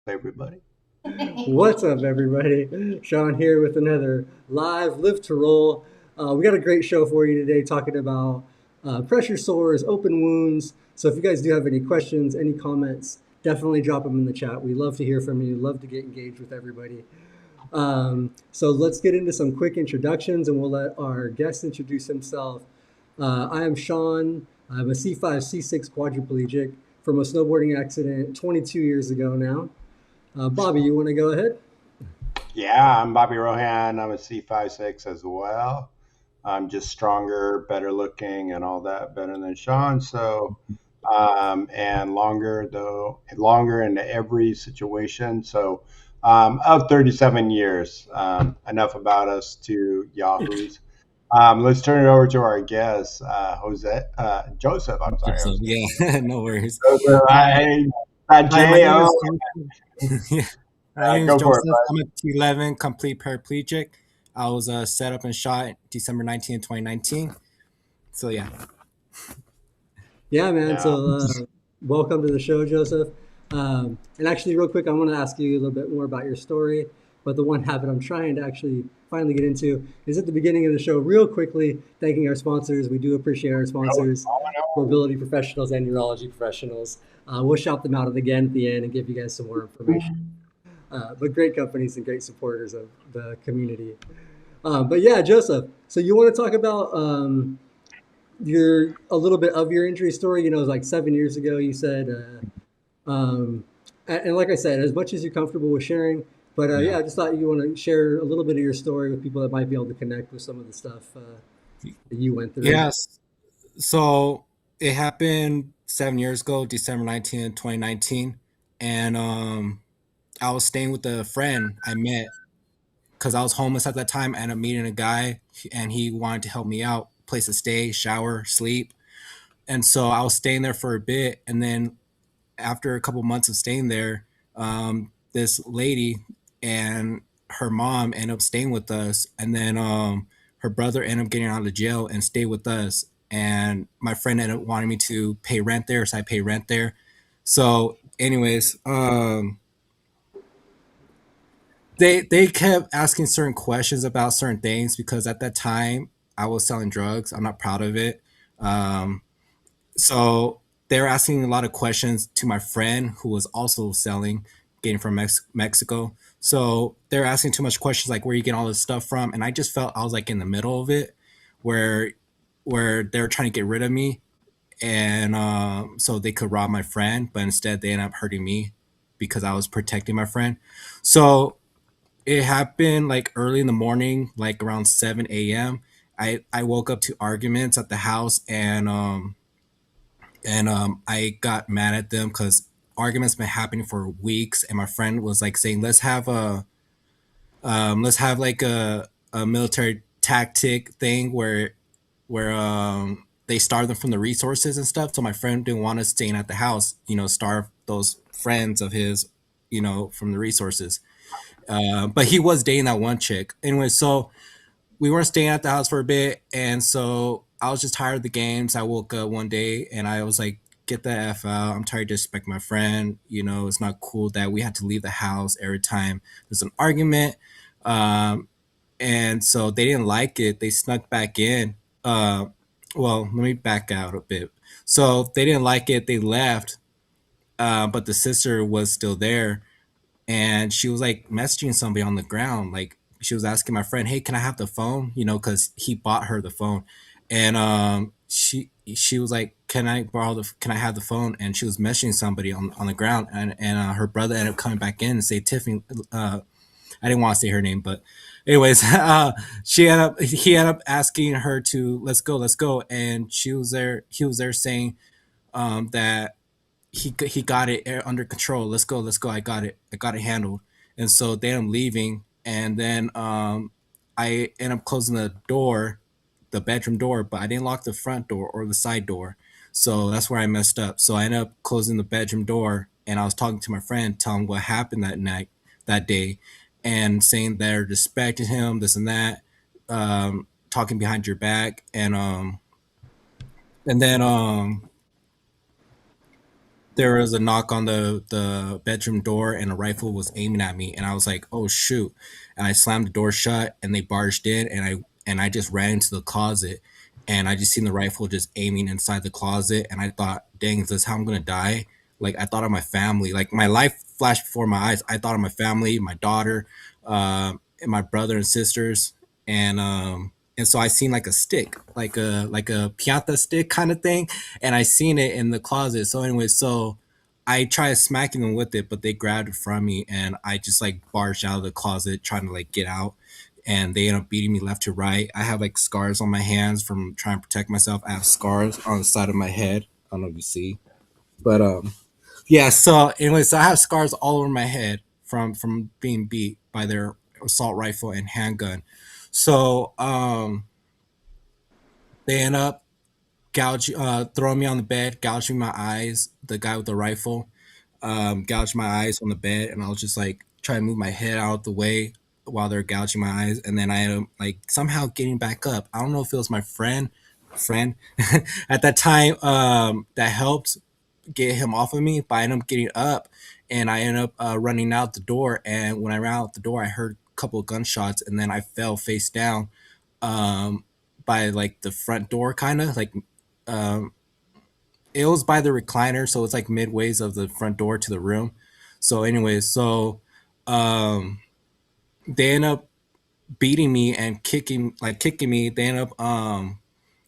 everybody. What's up, everybody? Sean here with another live Live to Roll. We got a great show for you today talking about pressure sores, open wounds. So if you guys do have any questions, any comments, definitely drop them in the chat. We love to hear from you, love to get engaged with everybody. So let's get into some quick introductions and we'll let our guest introduce himself. I am Sean. I'm a C5, C6 quadriplegic from a snowboarding accident 22 years ago now. Bobby, you want to go ahead? Yeah, I'm Bobby Rohan. I'm a C56 as well. I'm just stronger, better looking, and all that, better than Sean. And longer in every situation. Of 37 years. Enough about us to Yahoos. Let's turn it over to our guest, Joseph. I'm sorry, So yeah, no worries. Joseph. Hi, my Jay. name Oh, is Joseph. Yeah, my name is go for it, Joseph. bud. I'm a T11 complete paraplegic. I was set up and shot December 19th, 2019. So yeah, Yeah, man. Yeah. Welcome to the show, Joseph. And actually, real quick, I want to ask you a little bit more about your story. But the one habit I'm trying to actually finally get into is at the beginning of the show, real quickly, thanking our sponsors. We do appreciate our sponsors, mobility professionals and urology professionals. We'll shout them out again at the end and give you guys some more information. But great companies and great supporters of the community. But yeah, Joseph. So you want to talk about your a little bit of your injury story? You know, like 7 years ago, you said, and like I said, as much as you're comfortable with sharing. But yeah, yeah, I just thought you want to share a little bit of your story with people that might be able to connect with some of the stuff that you went through. yes. So it happened 7 years ago, December 19th, 2019, and I was staying with a friend I met because I was homeless at that time. I ended up meeting a guy, and he wanted to help me out, place to stay, shower, sleep. And so I was staying there for a bit, and then after a couple months of staying there, this lady and her mom ended up staying with us, and then her brother ended up getting out of jail and stayed with us. And my friend ended up wanting me to pay rent there, so I pay rent there. So, anyways, they kept asking certain questions about certain things because at that time I was selling drugs. I'm not proud of it. Um, so they're asking a lot of questions to my friend who was also selling, getting from Mexico. So they're asking too much questions like where you get all this stuff from, and I just felt I was like in the middle of it, where they're trying to get rid of me, and so they could rob my friend, but instead they ended up hurting me because I was protecting my friend. So it happened like early in the morning, like around 7 a.m. I woke up to arguments at the house, and I got mad at them because arguments been happening for weeks, and my friend was like saying, let's have like a military tactic thing where they starve them from the resources and stuff. So my friend didn't want us staying at the house, starve those friends of his, from the resources. But he was dating that one chick anyway. So we weren't staying at the house for a bit, and so I was just tired of the games. I woke up one day and I was like, "Get the f out! I'm tired of disrespecting my friend. It's not cool that we had to leave the house every time there's an argument." Um, and so they didn't like it. They snuck back in. Well, let me back out a bit. So they didn't like it. They left, but the sister was still there, and she was like messaging somebody on the ground. Like she was asking my friend, "Hey, can I have the phone?" Because he bought her the phone, and she was like, Can I have the phone?" And she was messaging somebody on the ground, and her brother ended up coming back in and say, "Tiffany." I didn't want to say her name, but anyways, he ended up asking her to let's go, and she was there. He was there saying that he got it under control. Let's go. I got it handled. And so then I'm leaving, and then I end up closing the door, the bedroom door, but I didn't lock the front door or the side door. So that's where I messed up. So I ended up closing the bedroom door, and I was talking to my friend, telling what happened that night, that day, and saying they're disrespecting him, this and that, talking behind your back, and then there was a knock on the bedroom door and a rifle was aiming at me, and I was like, oh shoot. And I slammed the door shut and they barged in, and I just ran into the closet, and I just seen the rifle just aiming inside the closet, and I thought, dang, is this how I'm gonna die? Like I thought of my family. Like my life flashed before my eyes. I thought of my family, my daughter, and my brother and sisters, and so I seen like a stick, like a piata stick kind of thing, and I seen it in the closet. So anyway, so I tried smacking them with it, but they grabbed it from me, and I just like barged out of the closet trying to like get out, and they ended up beating me left to right. I have like scars on my hands from trying to protect myself. I have scars on the side of my head. I don't know if you see, but yeah. So anyway, so I have scars all over my head from being beat by their assault rifle and handgun. So they end up throwing me on the bed, gouging my eyes. The guy with the rifle gouged my eyes on the bed, and I was just like trying to move my head out of the way while they're gouging my eyes, and then I ended up like somehow getting back up. I don't know if it was my friend at that time that helped get him off of me, but I ended up getting up, and I ended up running out the door. And when I ran out the door, I heard a couple of gunshots, and then I fell face down um, by like the front door, kind of like um, it was by the recliner, so it's like midways of the front door to the room. So, anyways, so um, they end up beating me and kicking me. They end up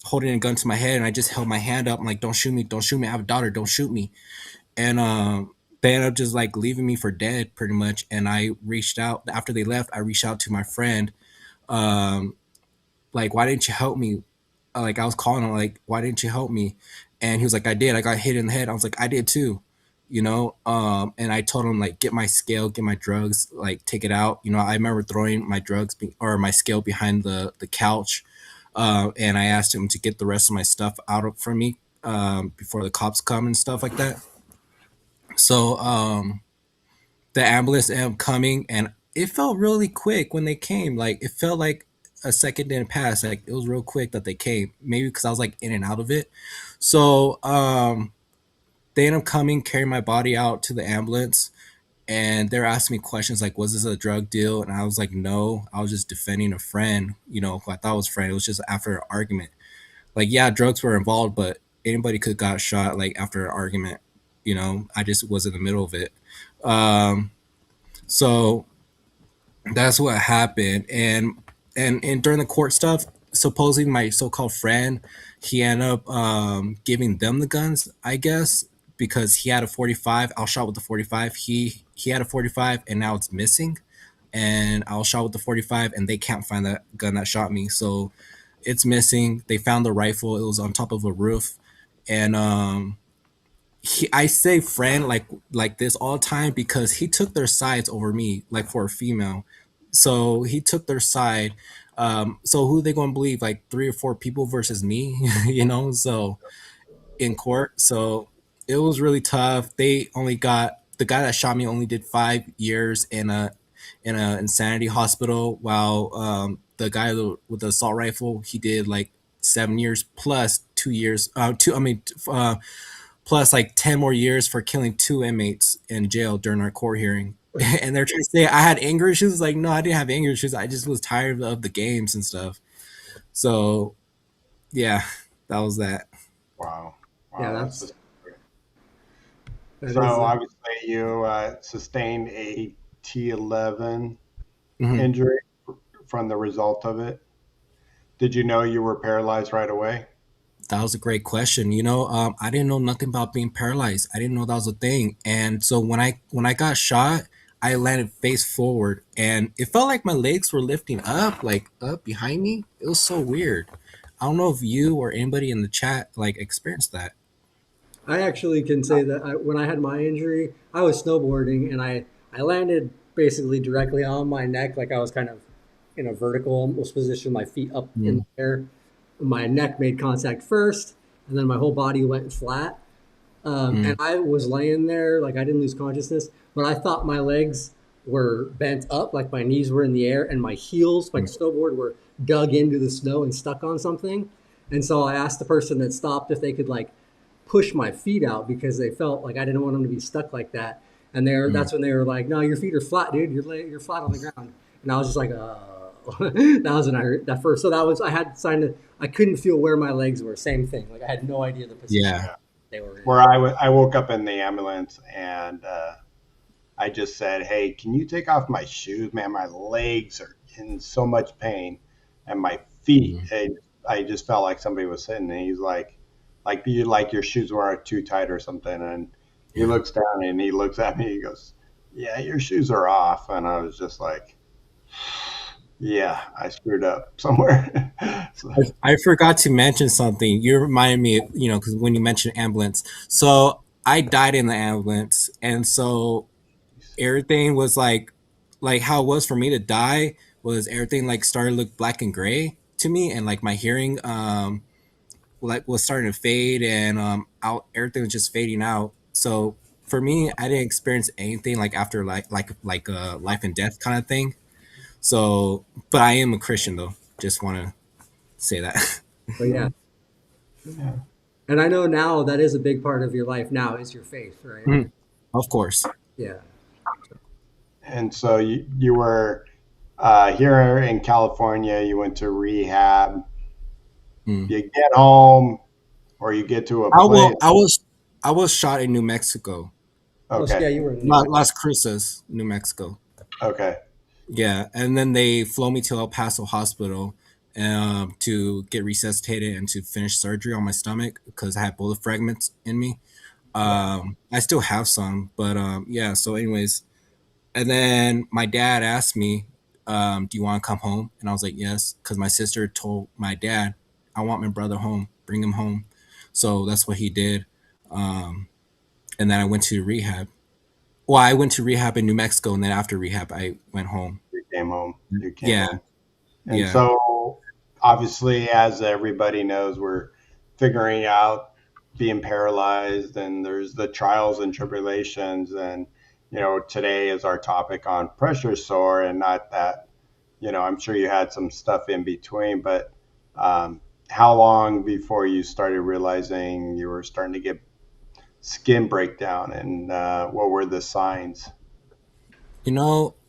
holding a gun to my head, and I just held my hand up. I'm like, "Don't shoot me! Don't shoot me! I have a daughter! Don't shoot me!" And they ended up just like leaving me for dead, pretty much. And I reached out after they left. I reached out to my friend, um, like, "Why didn't you help me?" Like I was calling him, like, "Why didn't you help me?" And he was like, "I did. I got hit in the head." I was like, "I did too." And I told him like, get my scale, get my drugs, like take it out. I remember throwing my or my scale behind the couch, and I asked him to get the rest of my stuff from me before the cops come and stuff like that. So the ambulance ended up coming, and it felt really quick when they came. Like it felt like a second didn't pass. Like it was real quick that they came. Maybe because I was like in and out of it. So they ended up coming, carrying my body out to the ambulance, and they're asking me questions like, "Was this a drug deal?" And I was like, "No, I was just defending a friend, who I thought was a friend. It was just after an argument. Like, yeah, drugs were involved, but anybody could got shot like after an argument. I just was in the middle of it. Um, so that's what happened. And during the court stuff, supposedly my so-called friend, he ended up giving them the guns, I guess, because he had a 45. I was shot with the 45. He had a 45, and now it's missing. And I was shot with the 45, and they can't find that gun that shot me. So it's missing. They found the rifle. It was on top of a roof. And I say friend like this all the time because he took their sides over me, like for a female. So he took their side. So who are they going to believe? Like three or four people versus me, So in court, so it was really tough. They only got the guy that shot me only did 5 years in a insanity hospital, while the guy with the assault rifle, he did like 7 years plus 2 years. Two, I mean, plus like 10 more years for killing two inmates in jail during our court hearing. And they're trying to say I had anger issues. Like, no, I didn't have anger issues. I just was tired of the games and stuff. So, yeah, that was that. Wow. Yeah, Wow. That's that's just that so is. obviously you sustained a T11 Mhm. injury from the result of it. Did you know you were paralyzed right away? That was a great question. I didn't know nothing about being paralyzed. I didn't know that was a thing. And so when I got shot, I landed face forward, and it felt like my legs were lifting up, like up behind me. It was so weird. I don't know if you or anybody in the chat like experienced that. I actually can say that when I had my injury, I was snowboarding and I landed basically directly on my neck, like I was kind of in a vertical almost position, my feet up in Mm, the air. My neck made contact first, and then my whole body went flat. And mm, I was laying there, like I didn't lose consciousness, but I thought my legs were bent up, like my knees were in the air, and my heels, like mm, snowboard, were dug into the snow and stuck on something. And so I asked the person that stopped if they could like push my feet out because they felt like I didn't want them to be stuck like that. And Mm. that's when they were like, "No, your feet are flat, dude. You're flat on the ground." And I was just like, that was when I heard that first. So that was I had signed. I couldn't feel where my legs were. Same thing. Like I had no idea the position Yeah. they were in. Where I woke up in the ambulance and I just said, "Hey, can you take off my shoes, man? My legs are in so much pain, and my feet. Mm. I just felt like somebody was sitting." And he's like you like your shoes were too tight or something." And he Yeah. looks down and he looks at me. He goes, "Yeah, your shoes are off." And I was just like, "Yeah, I screwed up somewhere." So, I forgot to mention something. You reminded me, because when you mentioned ambulance, so I died in the ambulance, and so everything was like how it was for me to die was everything like started to look black and gray to me, and like my hearing like was starting to fade, and out everything was just fading out. So for me, I didn't experience anything like after like a life and death kind of thing. So, but I am a Christian though. Just want to say that. But yeah, yeah. and I know now that is a big part of your life. Now is your faith, right? Mhm. Of course. Yeah. And so you were here in California. You went to rehab. Mm. You get home, or you get to a I place. will. I was shot in New Mexico, Oh, so Okay, yeah, you were in New Mexico. Las Cruces, New Mexico. okay, Yeah, and then they flew me to El Paso Hospital to get resuscitated and to finish surgery on my stomach because I had bullet fragments in me. I still have some, but yeah. So, anyways, and then my dad asked me, "Do you want to come home?" And I was like, "Yes," because my sister told my dad, "I want my brother home. Bring him home." So that's what he did. Um, and then I went to rehab. Well, I went to rehab in New Mexico, and then after rehab, I went home. you came home. You came Yeah, home. And yeah. so, obviously, as everybody knows, we're figuring out being paralyzed, and there's the trials and tribulations. And, today is our topic on pressure sore, and not that, I'm sure you had some stuff in between, but um, how long before you started realizing you were starting to get skin breakdown, and what were the signs?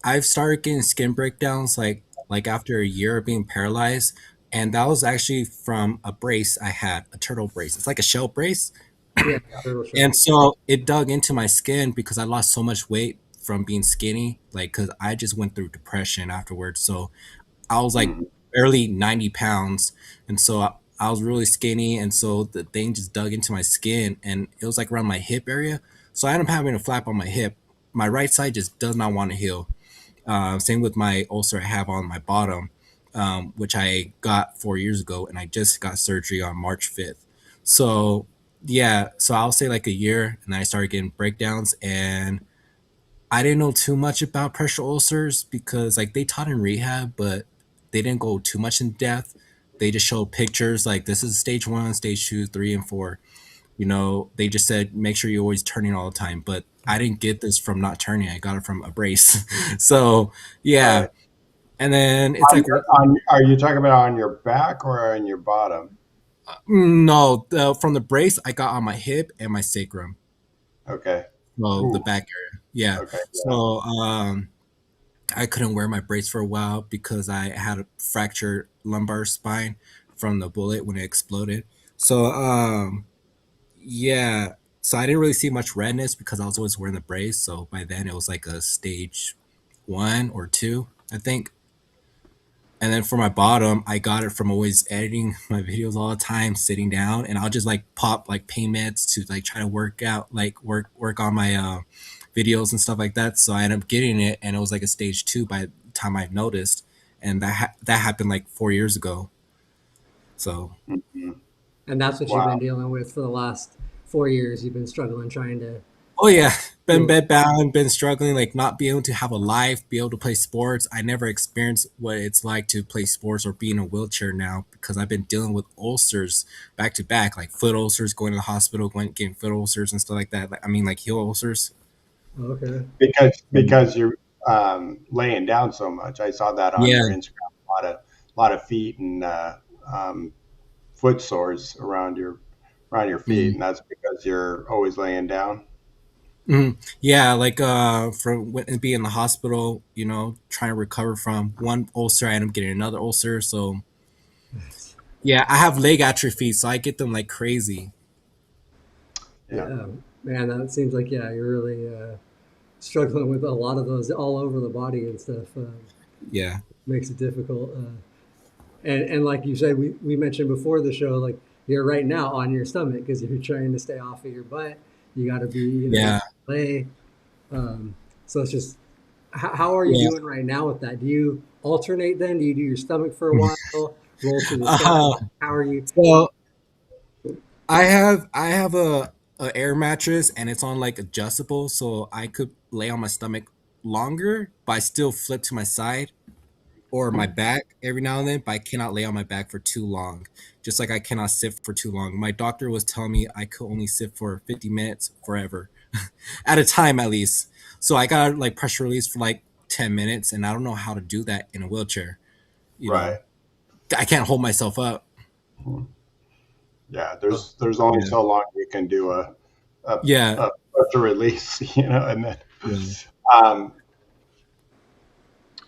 I've started getting skin breakdowns like after a year of being paralyzed, and that was actually from a brace I had, a turtle brace. It's like a shell brace, Yeah, turtle shell. and so it dug into my skin because I lost so much weight from being skinny, like because I just went through depression afterwards. So I was like Mhm. barely 90 pounds. And so I was really skinny. And so the thing just dug into my skin and it was like around my hip area. So I ended up having a flap on my hip. My right side just does not want to heal. Same with my ulcer I have on my bottom, which I got 4 years ago. And I just got surgery on March 5th. So, yeah, so I'll say like a year. And then I started getting breakdowns. And I didn't know too much about pressure ulcers because like they taught in rehab, but they didn't go too much in depth. They just showed pictures like this is stage one, stage two, three, and four. They just said make sure you're always turning all the time. But I didn't get this from not turning. I got it from a brace. So yeah, Right. and then it's like Are you talking about on your back or on your bottom? no, from the brace I got on my hip and my sacrum. Okay. Well, the Ooh. back area. Yeah. Okay. Yeah. So I couldn't wear my brace for a while because I had a fractured lumbar spine from the bullet when it exploded. So yeah, so I didn't really see much redness because I was always wearing the brace. So by then it was like a stage one or two, I think. And then for my bottom, I got it from always editing my videos all the time, sitting down, and I'll just like pop like pain meds to like try to work out, like work on my videos and stuff like that. So I ended up getting it, and it was like a stage two by the time I noticed, and that happened like 4 years ago. So Mhm. And that's what you've been Wow. dealing with for the last 4 years. You've been struggling trying to oh yeah, been heal. bedbound, been struggling, like not being able to have a life, be able to play sports. I never experienced what it's like to play sports or be in a wheelchair now because I've been dealing with ulcers back to back, like foot ulcers, going to the hospital, going getting foot ulcers and stuff like that. Like, I mean, like heel ulcers. Okay. Because you're laying down so much. I saw that on Yeah, your Instagram. A lot of feet and um, foot sores around your around your feet, Mm. and that's because you're always laying down. Mhm. Yeah, like from being in the hospital, trying to recover from one ulcer, I end up getting another ulcer. So yeah, I have leg atrophy, so I get them like crazy. Yeah, Yeah, man, that seems like yeah, you're really struggling with a lot of those all over the body and stuff. Yeah, Makes it difficult. And like you said, we mentioned before the show, like you're right now on your stomach because you're trying to stay off of your butt. You got to be, you yeah, lay. Um, so it's just, how are you yeah. doing right now with that? Do you alternate then? Do you do your stomach for a while, roll to the side? Uh, How are you? so I have a air mattress and it's on like adjustable, so I could lay on my stomach longer, but I still flip to my side or my back every now and then, but I cannot lay on my back for too long. Just like I cannot sit for too long. My doctor was telling me I could only sit for 50 minutes forever, at a time at least. So I got like pressure release for like 10 minutes, and I don't know how to do that in a wheelchair. You know, right. I can't hold myself up. Yeah, Oh, there's only Yeah. so long you can do a, Yeah. a pressure release, and then Yeah. um,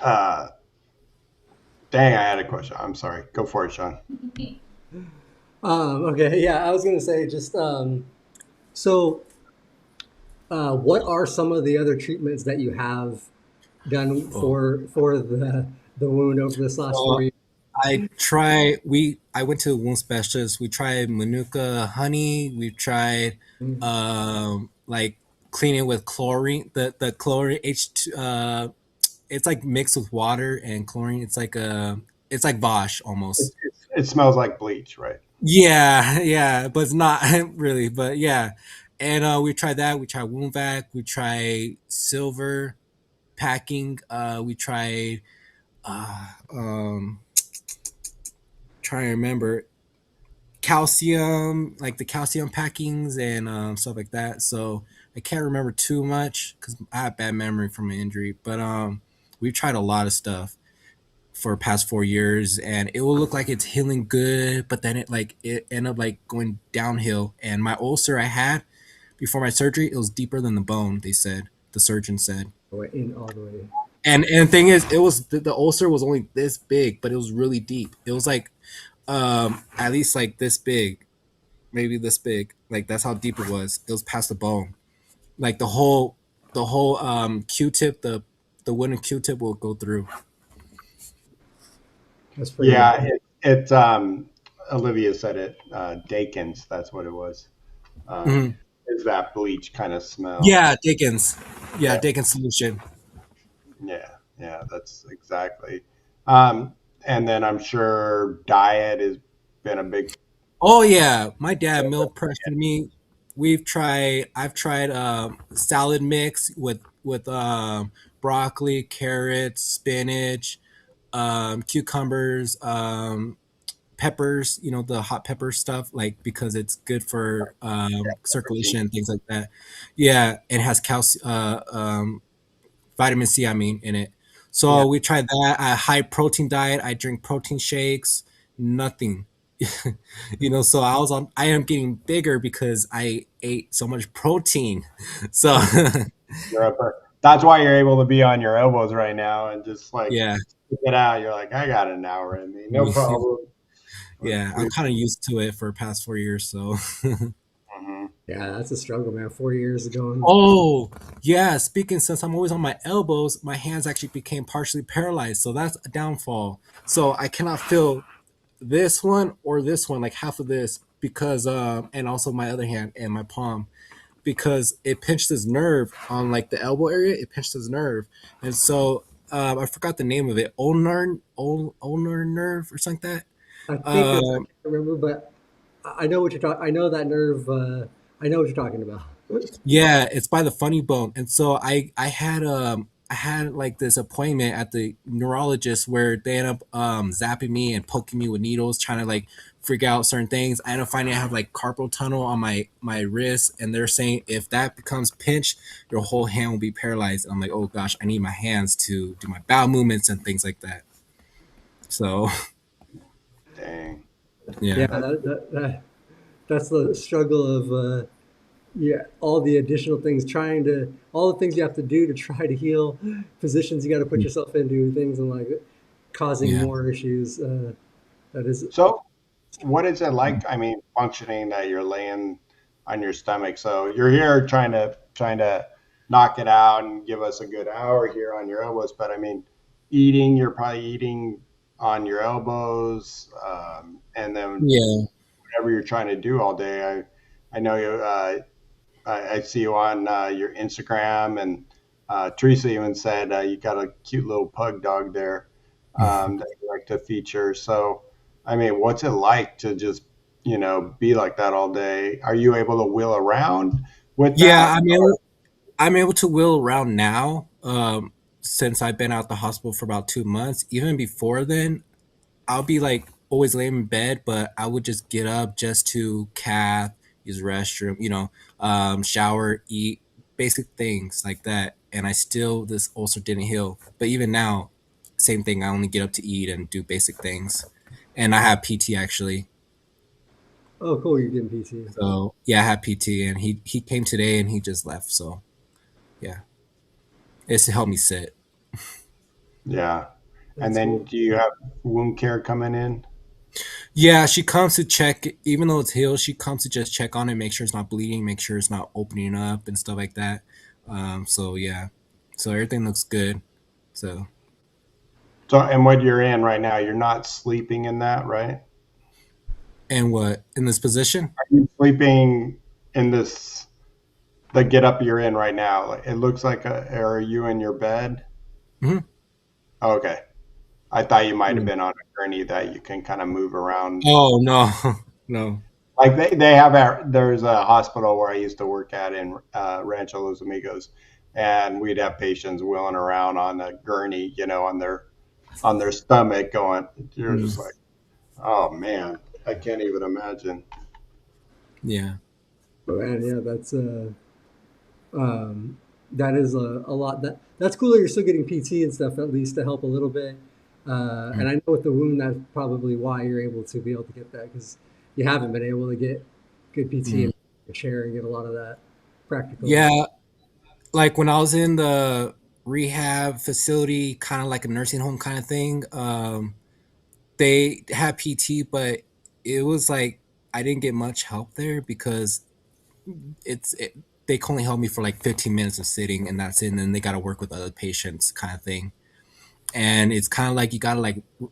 uh, dang, I had a question. I'm sorry. Go for it, Sean. okay, yeah, I was gonna say just so. What are some of the other treatments that you have done Oh. for the wound over this last So 4 years? I went to a wound specialist. We tried Manuka honey. We tried like cleaning with chlorine. The chlorine H2, it's like mixed with water and chlorine. It's like Bosch almost. It smells like bleach, right? Yeah, yeah, but it's not really. But yeah, and we tried that. We tried wound vac. We tried silver packing. We tried trying to remember calcium, like the calcium packings and stuff like that. So I can't remember too much because I have bad memory from an injury. But we've tried a lot of stuff for past 4 years, and it will look like it's healing good, but then it ended up like going downhill. And my ulcer I had before my surgery, it was deeper than the bone. They said the surgeon said. In all the way. And the thing is, it was the ulcer was only this big, but it was really deep. It was like at least like this big, maybe this big. Like that's how deep it was. It was past the bone. Like the whole Q-tip, the wooden Q-tip will go through. That's pretty bad. Yeah, Olivia said it. Dakins, that's what it was. Mhm. Is that bleach kind of smell? Yeah, Dickens. Yeah, Yeah, Dickens solution. yeah, that's exactly. Um, and then I'm sure diet has been a big. Oh yeah, my dad meal pressed me. I've tried salad mix with broccoli, carrots, spinach, cucumbers, peppers, the hot pepper stuff, like because it's good for circulation and things like that. Yeah, it has calcium, vitamin C, I mean, in it. Yeah, So we tried that. A high protein diet. I drink protein shakes. Nothing. So I am getting bigger because I ate so much protein. So You're up there. That's why you're able to be on your elbows right now and just like yeah, get out. You're like, I got an hour in me, no problem. yeah, I'm kind of used to it for the past 4 years. So Mhm. yeah, that's a struggle, man. 4 years ago. oh yeah, speaking since I'm always on my elbows, my hands actually became partially paralyzed. So that's a downfall. So I cannot feel this one or this one, like half of this, because and also my other hand and my palm, because it pinched his nerve on like the elbow area. It pinched his nerve, and so I forgot the name of it. Ulnar nerve or something like I that. think I can't remember, but I know what you're talking. I know that nerve. I know what you're talking about. Yeah, it's by the funny bone. And so I had like this appointment at the neurologist where they end up zapping me and poking me with needles, trying to like figure out certain things. I end up finding I have like carpal tunnel on my wrist, and they're saying if that becomes pinched, your whole hand will be paralyzed. And I'm like, oh gosh, I need my hands to do my bowel movements and things like that. So Dang. Yeah, yeah. That's the struggle of yeah, all the additional things, all the things you have to do to try to heal, positions you got to put yourself into, things and like causing Yeah. more issues. That is So, what is it like? I mean, functioning that you're laying on your stomach. So you're here trying to knock it out and give us a good hour here on your elbows. But I mean, eating, you're probably eating on your elbows, and then Yeah. whatever you're trying to do all day. I know you. I see you on your Instagram, and Teresa even said you got a cute little pug dog there that you like to feature. So, I mean, what's it like to just be like that all day? Are you able to wheel around with Yeah, that? I'm able to wheel around now. Since I've been out the hospital for about 2 months. Even before then, I'll be like always laying in bed, but I would just get up just to cath, use restroom, shower, eat, basic things like that. And I still this ulcer didn't heal. But even now, same thing. I only get up to eat and do basic things. And I have PT actually. oh cool, you're getting PT. So yeah, I have PT, and he came today and he just left. So yeah, it's to help me sit. Yeah. And That's then cool. do you have wound care coming in? Yeah, she comes to check, even though it's healed, she comes to just check on it, make sure it's not bleeding, make sure it's not opening up and stuff like that. So yeah, so everything looks good. So, So, and what you're in right now, you're not sleeping in that, right? and what in this position? Are you sleeping in this the get up you're in right now? Like, it looks like are you in your bed? Hmm. Okay. I thought you might have Yeah. been on a gurney that you can kind of move around. Oh no, no. Like they have there's a hospital where I used to work at in Rancho Los Amigos, and we'd have patients wheeling around on a gurney, on their stomach going. You're Mm, just like, oh man, I can't even imagine. yeah. But man, yeah, um, that is a lot. That's cool that you're still getting PT and stuff at least to help a little bit. Mm, And I know with the wound, that's probably why you're able to be able to get that because you haven't been able to get good PT mm. and share and get a lot of that practical. Yeah, like when I was in the rehab facility, kind of like a nursing home kind of thing. They had PT, but it was like I didn't get much help there because it's it, they can only help me for like 15 minutes of sitting, and that's it. And then they got to work with other patients, kind of thing. And it's kind of like you gotta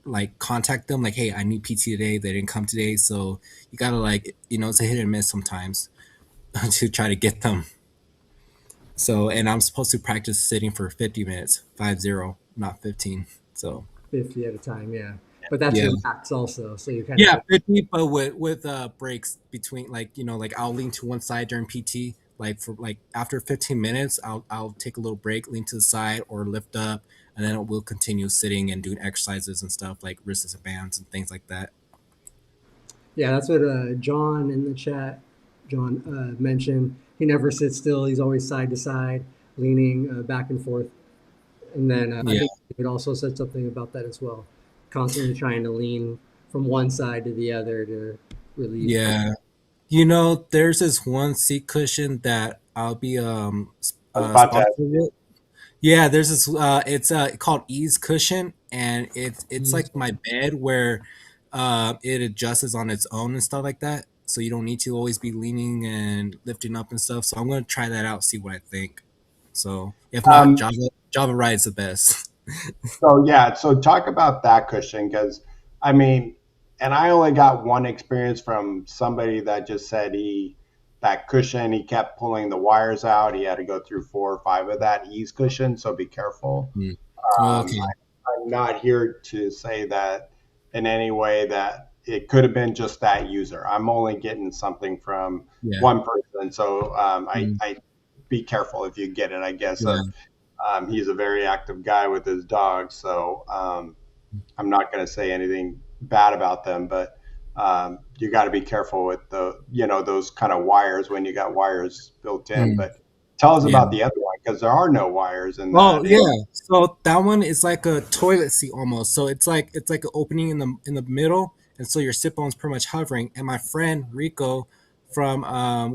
like contact them, like, hey, I need PT today. They didn't come today, so you gotta like it's a hit and miss sometimes to try to get them. So, and I'm supposed to practice sitting for 50 minutes, 50, not 15. So 50 at a time, yeah. But that's yeah. your max also, so you kind of Yeah, get 50, but with breaks between, like, like I'll lean to one side during PT. Like for like after 15 minutes, I'll take a little break, lean to the side or lift up, and then we'll continue sitting and doing exercises and stuff like resistance bands and things like that. yeah, that's what John in the chat, John mentioned. He never sits still. He's always side to side, leaning back and forth. And then I Yeah, think David also said something about that as well, constantly trying to lean from one side to the other to relieve. yeah. There's this one seat cushion that I'll be I was about to ask sponsored with. Yeah, there's this it's called Ease Cushion, and it's Ease. like my bed where it adjusts on its own and stuff like that. So you don't need to always be leaning and lifting up and stuff. So I'm gonna try that out, see what I think. So if not, um, Java Ride's the best. so yeah, so talk about that cushion because I mean, and I only got one experience from somebody that just said that cushion he kept pulling the wires out. He had to go through 4 or 5 of that ease cushion, so be careful. Mm. Um, Okay. I'm not here to say that in any way that it could have been just that user. I'm only getting something from Yeah. one person, so Mm. I be careful if you get it. I guess Yeah. he's a very active guy with his dog, so I'm not going to say anything bad about them, but you got to be careful with those kind of wires when you got wires built in. Mm. But tell us Yeah. about the other one because there are no wires in Oh that. yeah. So that one is like a toilet seat almost. So it's like an opening in the middle, and so your sit bone's pretty much hovering. And my friend Rico, from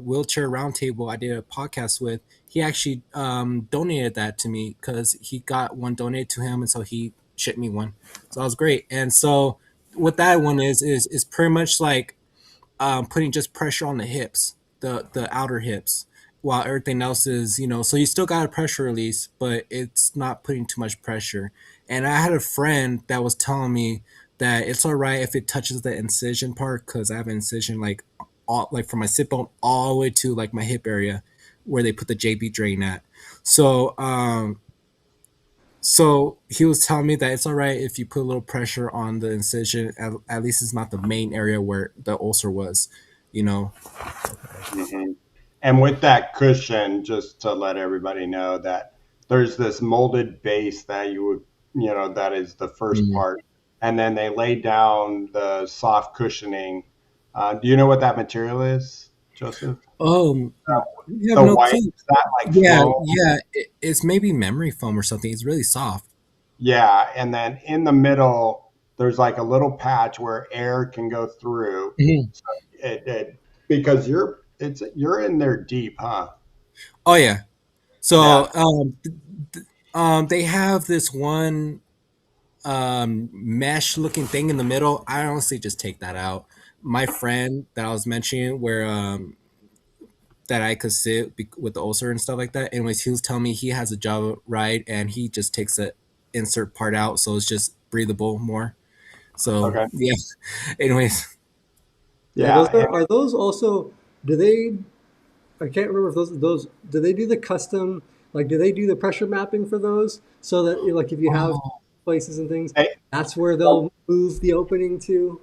Wheelchair Roundtable, I did a podcast with. He actually donated that to me because he got one donated to him, and so he shipped me one. So that was great. And so what that one is pretty much like putting just pressure on the hips, the outer hips, while everything else is, so you still got a pressure release, but it's not putting too much pressure. And I had a friend that was telling me that it's all right if it touches the incision part because I have an incision like from my sit bone all the way to like my hip area where they put the JB drain at. So so he was telling me that it's all right if you put a little pressure on the incision. At least it's not the main area where the ulcer was, you know. Hmm. And with that cushion, just to let everybody know that there's this molded base that you would, that is the first Mm. part. And then they lay down the soft cushioning. Do you know what that material is, Joseph? Oh, you have The no white, clue. is that like Yeah, foam? yeah. It's maybe memory foam or something. It's really soft. Yeah. And then in the middle, there's like a little patch where air can go through. Mhm. So because you're in there deep, huh? Oh yeah. Yeah. So they have this one mesh looking thing in the middle. I honestly just take that out. My friend that I was mentioning, where that I could sit with the ulcer and stuff like that. Anyways, he was telling me he has a Java ride and he just takes the insert part out, so it's just breathable more. So Okay. yeah. Anyways, Yeah, those Yeah. are those also, do they, I can't remember if those do they do the custom, like do they do the pressure mapping for those so that like if you have oh, places and things, And that's where the, they'll move the opening to?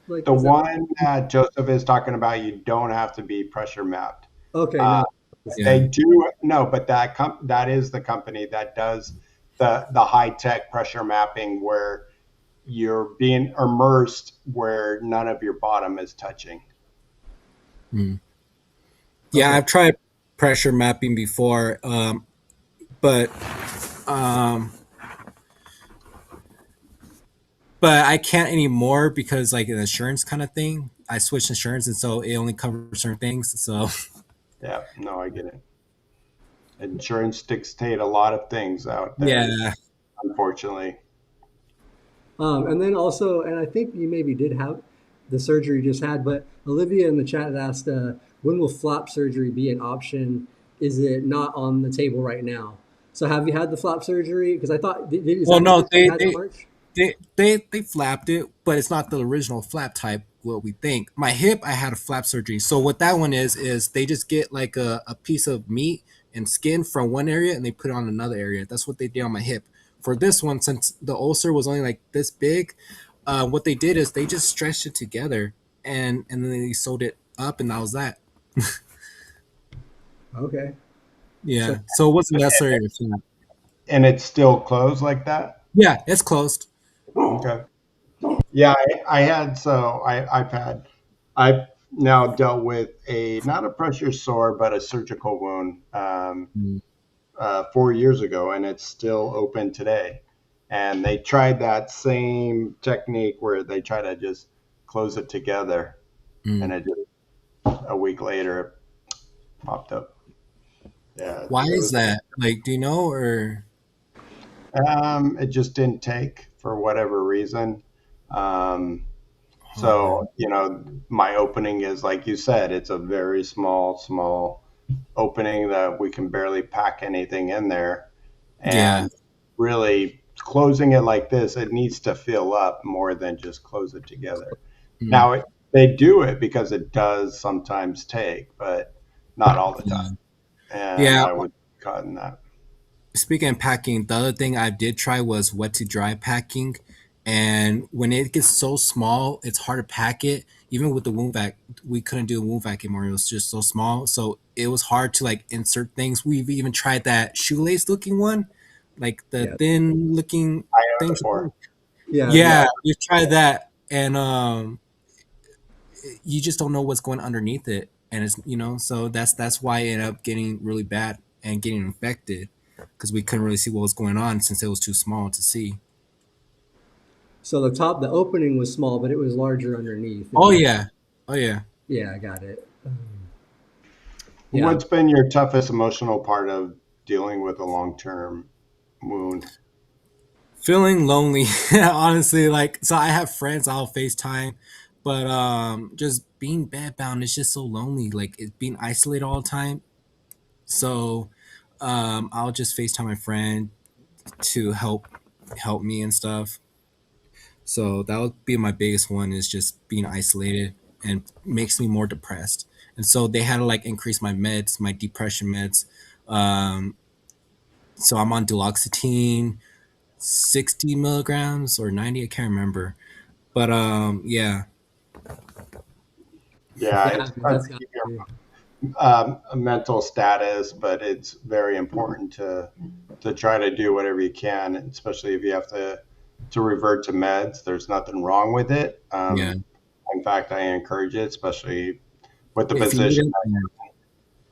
Like the is that one that Joseph is talking about, you don't have to be pressure mapped. okay, Uh, no. yeah. they do no, but that is the company that does the high tech pressure mapping where you're being immersed where none of your bottom is touching. Mm. Yeah, Okay. I've tried pressure mapping before, but um, but I can't anymore because like an insurance kind of thing. I switched insurance, and so it only covers certain things. So Yeah, no, I get it. Insurance dictate a lot of things out there, yeah. unfortunately. And then also, and I think you maybe did have the surgery you just had, but Olivia in the chat asked, when will flap surgery be an option? Is it not on the table right now? So have you had the flap surgery? Because I thought, is Well, that the no, surgery you had in March? they flapped it, but it's not the original flap type. What we think. My hip, I had a flap surgery. So what that one is they just get like a piece of meat and skin from one area and they put it on another area. That's what they did on my hip. For this one, since the ulcer was only like this big, what they did is they just stretched it together and then they sewed it up, and that was that. Okay. So Yeah. So it wasn't necessary to flap. And it's still closed like that? Yeah, it's closed. Okay. Yeah, I've now dealt with a not a pressure sore but a surgical wound 4 years ago, and it's still open today. And they tried that same technique where they try to just close it together, and Mm. it just a week later it popped up. Yeah, Why it is was. that? Like, do you know or? It just didn't take for whatever reason. Um, Oh so man. my opening is like you said, it's a very small opening that we can barely pack anything in there, Yeah. and really closing it like this, it needs to fill up more than just close it together. Mm. Now they do it because it does sometimes take, but not all the time, Yeah. and Yeah. I would caught in that. Speaking of packing, the other thing I did try was wet to dry packing. And when it gets so small, it's hard to pack it. Even with the wound vac, we couldn't do a wound vac anymore. It was just so small. So it was hard to like insert things. We've even tried that shoelace looking one, like the yeah, thin looking I owned thing. it for. yeah, Yeah, Yeah, we've tried that. And you just don't know what's going underneath it, and it's so that's why it ended up getting really bad and getting infected because we couldn't really see what was going on since it was too small to see. so the opening was small, but it was larger underneath. Oh And yeah, oh yeah. yeah, I got it. Yeah. What's been your toughest emotional part of dealing with a long-term wound? Feeling lonely, honestly. Like, so I have friends I'll FaceTime, but just being bedbound is just so lonely. Like, it's being isolated all the time. So I'll just FaceTime my friend to help me and stuff. So that would be my biggest one, is just being isolated and makes me more depressed. And so they had to like increase my meds, my depression meds. Um, so I'm on duloxetine, 60 milligrams or 90, I can't remember. But yeah, Yeah, Yeah, it's hard that's to got keep to be. your mental status, but it's very important to try to do whatever you can, especially if you have to revert to meds. There's nothing wrong with it. yeah. In fact, I encourage it, especially with the If you need position. it, yeah.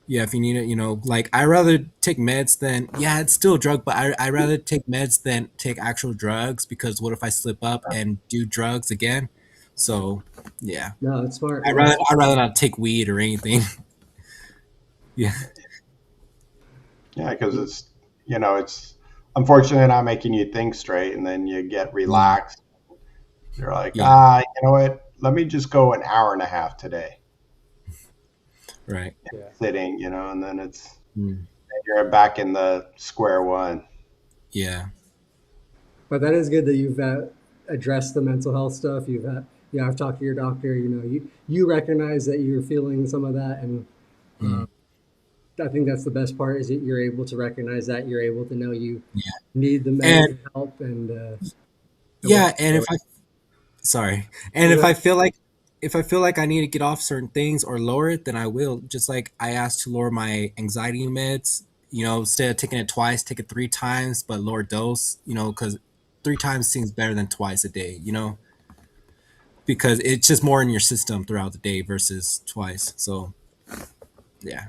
Yeah, if you need it, like I rather take meds than, yeah, it's still a drug, but I rather take meds than take actual drugs, because what if I slip up and do drugs again? So yeah, No, it's smart. I Yeah. rather I rather not take weed or anything. Yeah, Yeah, because it's unfortunately not making you think straight, and then you get yeah, relaxed. You're like, yeah, you know what? Let me just go an hour and a half today right. Yeah. sitting, and then Mm, you're back in the square one. yeah, But that is good that you've addressed the mental health stuff. I've talked to your doctor. You recognize that you're feeling some of that, and uh, mm, I think that's the best part is that you're able to recognize that you're able to know you yeah, need the and medical help and what yeah, and if I sorry, and you go ahead. if I feel like I need to get off certain things or lower it, then I will. Just like I asked to lower my anxiety meds, instead of taking it twice, take it 3 times, but lower dose, because 3 times seems better than twice a day, because it's just more in your system throughout the day versus twice. So yeah,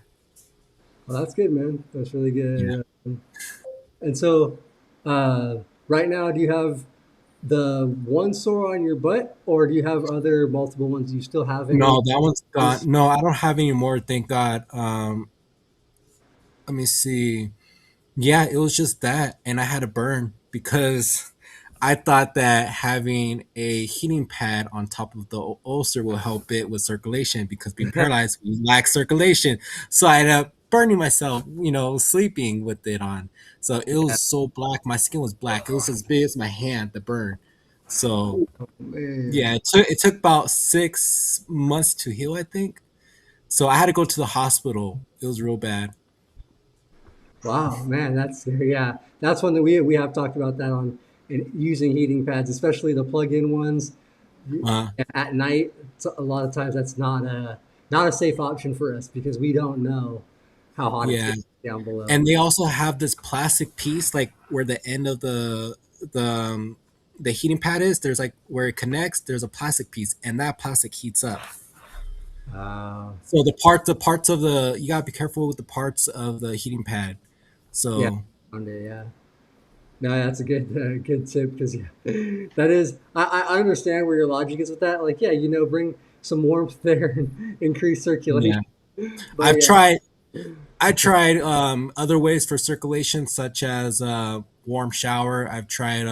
Well, that's good, man. That's really yeah. good. And so, right now, do you have the one sore on your butt, or do you have other multiple ones? Do you still have any? No, that one's gone. No, I don't have any more. Thank God. Let me see. Yeah, it was just that, and I had to burn because I thought that having a heating pad on top of the ulcer will help it with circulation, because being paralyzed, we lack circulation. So I ended up burning myself, sleeping with it on. So it Yeah, was so black. My skin was black. It was as big as my hand, the burn. So man. yeah, it took about 6 months to heal, I think. So I had to go to the hospital. It was real bad. Wow, man, that's yeah, that's one that we have talked about that on in using heating pads, especially the plug-in ones Uh, at night. A lot of times that's not a safe option for us because we don't know how hot it's yeah. getting down below. And they also have this plastic piece, like where the end of the heating pad is. There's like where it connects. There's a plastic piece, and that plastic heats up. Uh, So the parts of the you gotta be careful with the parts of the heating pad. yeah, So yeah. No, that's a good tip because yeah, that is I understand where your logic is with that. Like, yeah, bring some warmth there and increase circulation. yeah, But I've yeah, tried. I tried other ways for circulation, such as warm shower. I've tried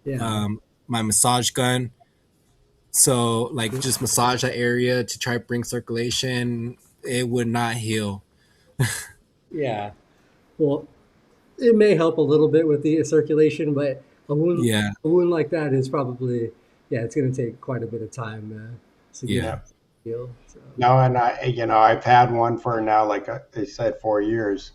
yeah, um, my massage gun. So like just massage that area to try to bring circulation. It would not heal. yeah. Well, it may help a little bit with the circulation, but a wound Yeah, a wound like that is probably yeah, it's going to take quite a bit of time to get yeah, Yeah. healed. So No, and I've had one for now, like I said, 4 years.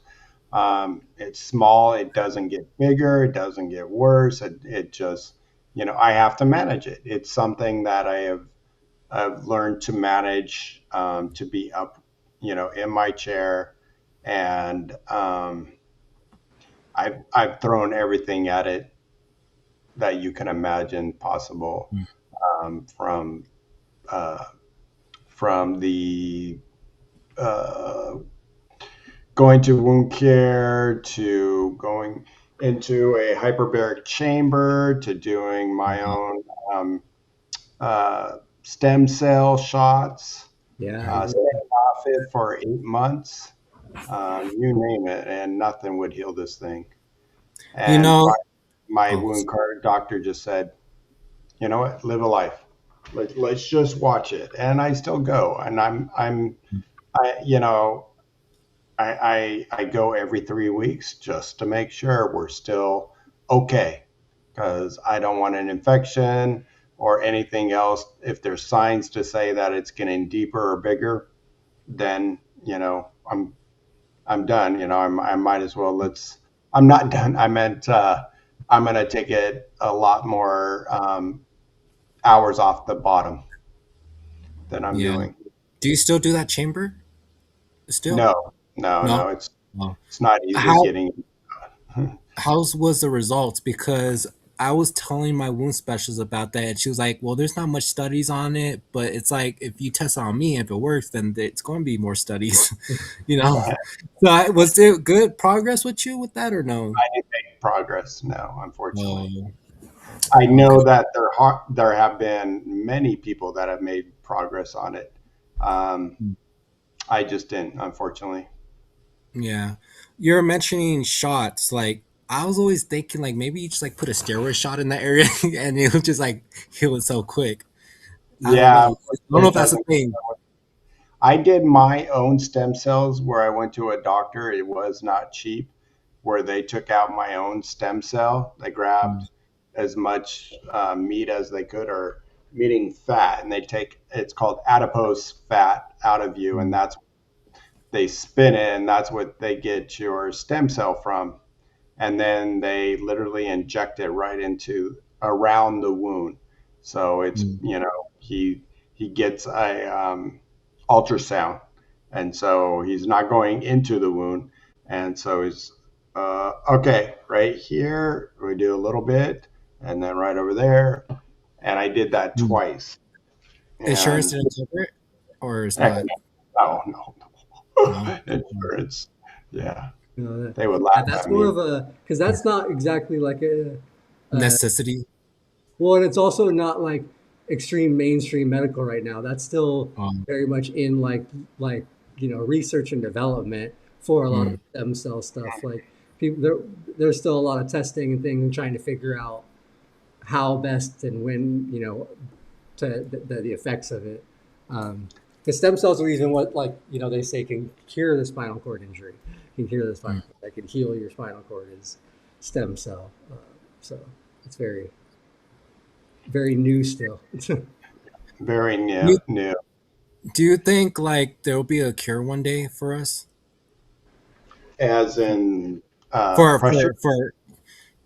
It's small. It doesn't get bigger. It doesn't get worse. It just, I have to manage it. It's something that I've learned to manage, to be up, in my chair, and I've thrown everything at it that you can imagine possible, mm, um, from uh, from the uh, going to wound care to going into a hyperbaric chamber to doing my own um, stem cell shots, yeah, staying off it for 8 months. you name it, and nothing would heal this thing. You And know, my oh, wound care doctor just said, you know what, live a life. Let's just watch it. And I still go, and you know, I go every 3 weeks just to make sure we're still okay, because I don't want an infection or anything else. If there's signs to say that it's getting deeper or bigger, then I'm done. I might as well let's. I'm not done. I meant I'm gonna take it a lot more hours off the bottom than I'm yeah. doing. Do you still do that chamber? Still? No, no, No. no. No. It's not easy How getting. how's was the results? Because I was telling my wound specialist about that, and she was like, "Well, there's not much studies on it, but it's like if you test on me, if it works, then it's going to be more studies." you know. So was there good progress with you with that or no? I didn't make progress. No, unfortunately. Oh, I know okay. that there have been many people that have made progress on it. Um, I just didn't, unfortunately. Yeah. You're mentioning shots. Like, I was always thinking, like, maybe you just, like, put a steroid shot in that area and it would just, like, heal it so quick. I don't Yeah, know. I don't know it if that's a doesn't. thing. I did my own stem cells where I went to a doctor. It was not cheap, where they took out my own stem cell. They Mm, grabbed as much meat as they could, or meaning fat, and they take it's called adipose fat out of you, and mm, that's they spin it, and that's what they get your stem cell from. And then they literally inject it right into around the wound. So it's mm, he gets a ultrasound, and so he's not going into the wound, and so he's okay right here. We do a little bit, and then right over there, and I did that mm. twice, Insurance and didn't cover it? Or it's heck, not? no, no, No. no. Mm, Insurance, yeah, You know, they would laugh that's at more me. of a because that's not exactly like a necessity. well, and it's also not like extreme mainstream medical right now. That's still Um, very much in like research and development for a lot of mm, the stem cell stuff. Like people there's still a lot of testing and things and trying to figure out how best and when to the effects of it. The stem cells are even what they say can cure the spinal cord injury, can cure the spinal mm. cord, that can heal your spinal cord is stem cell. So it's very very new still. Very new, You, new. do you think, like, there will be a cure one day for us? As in pressure. For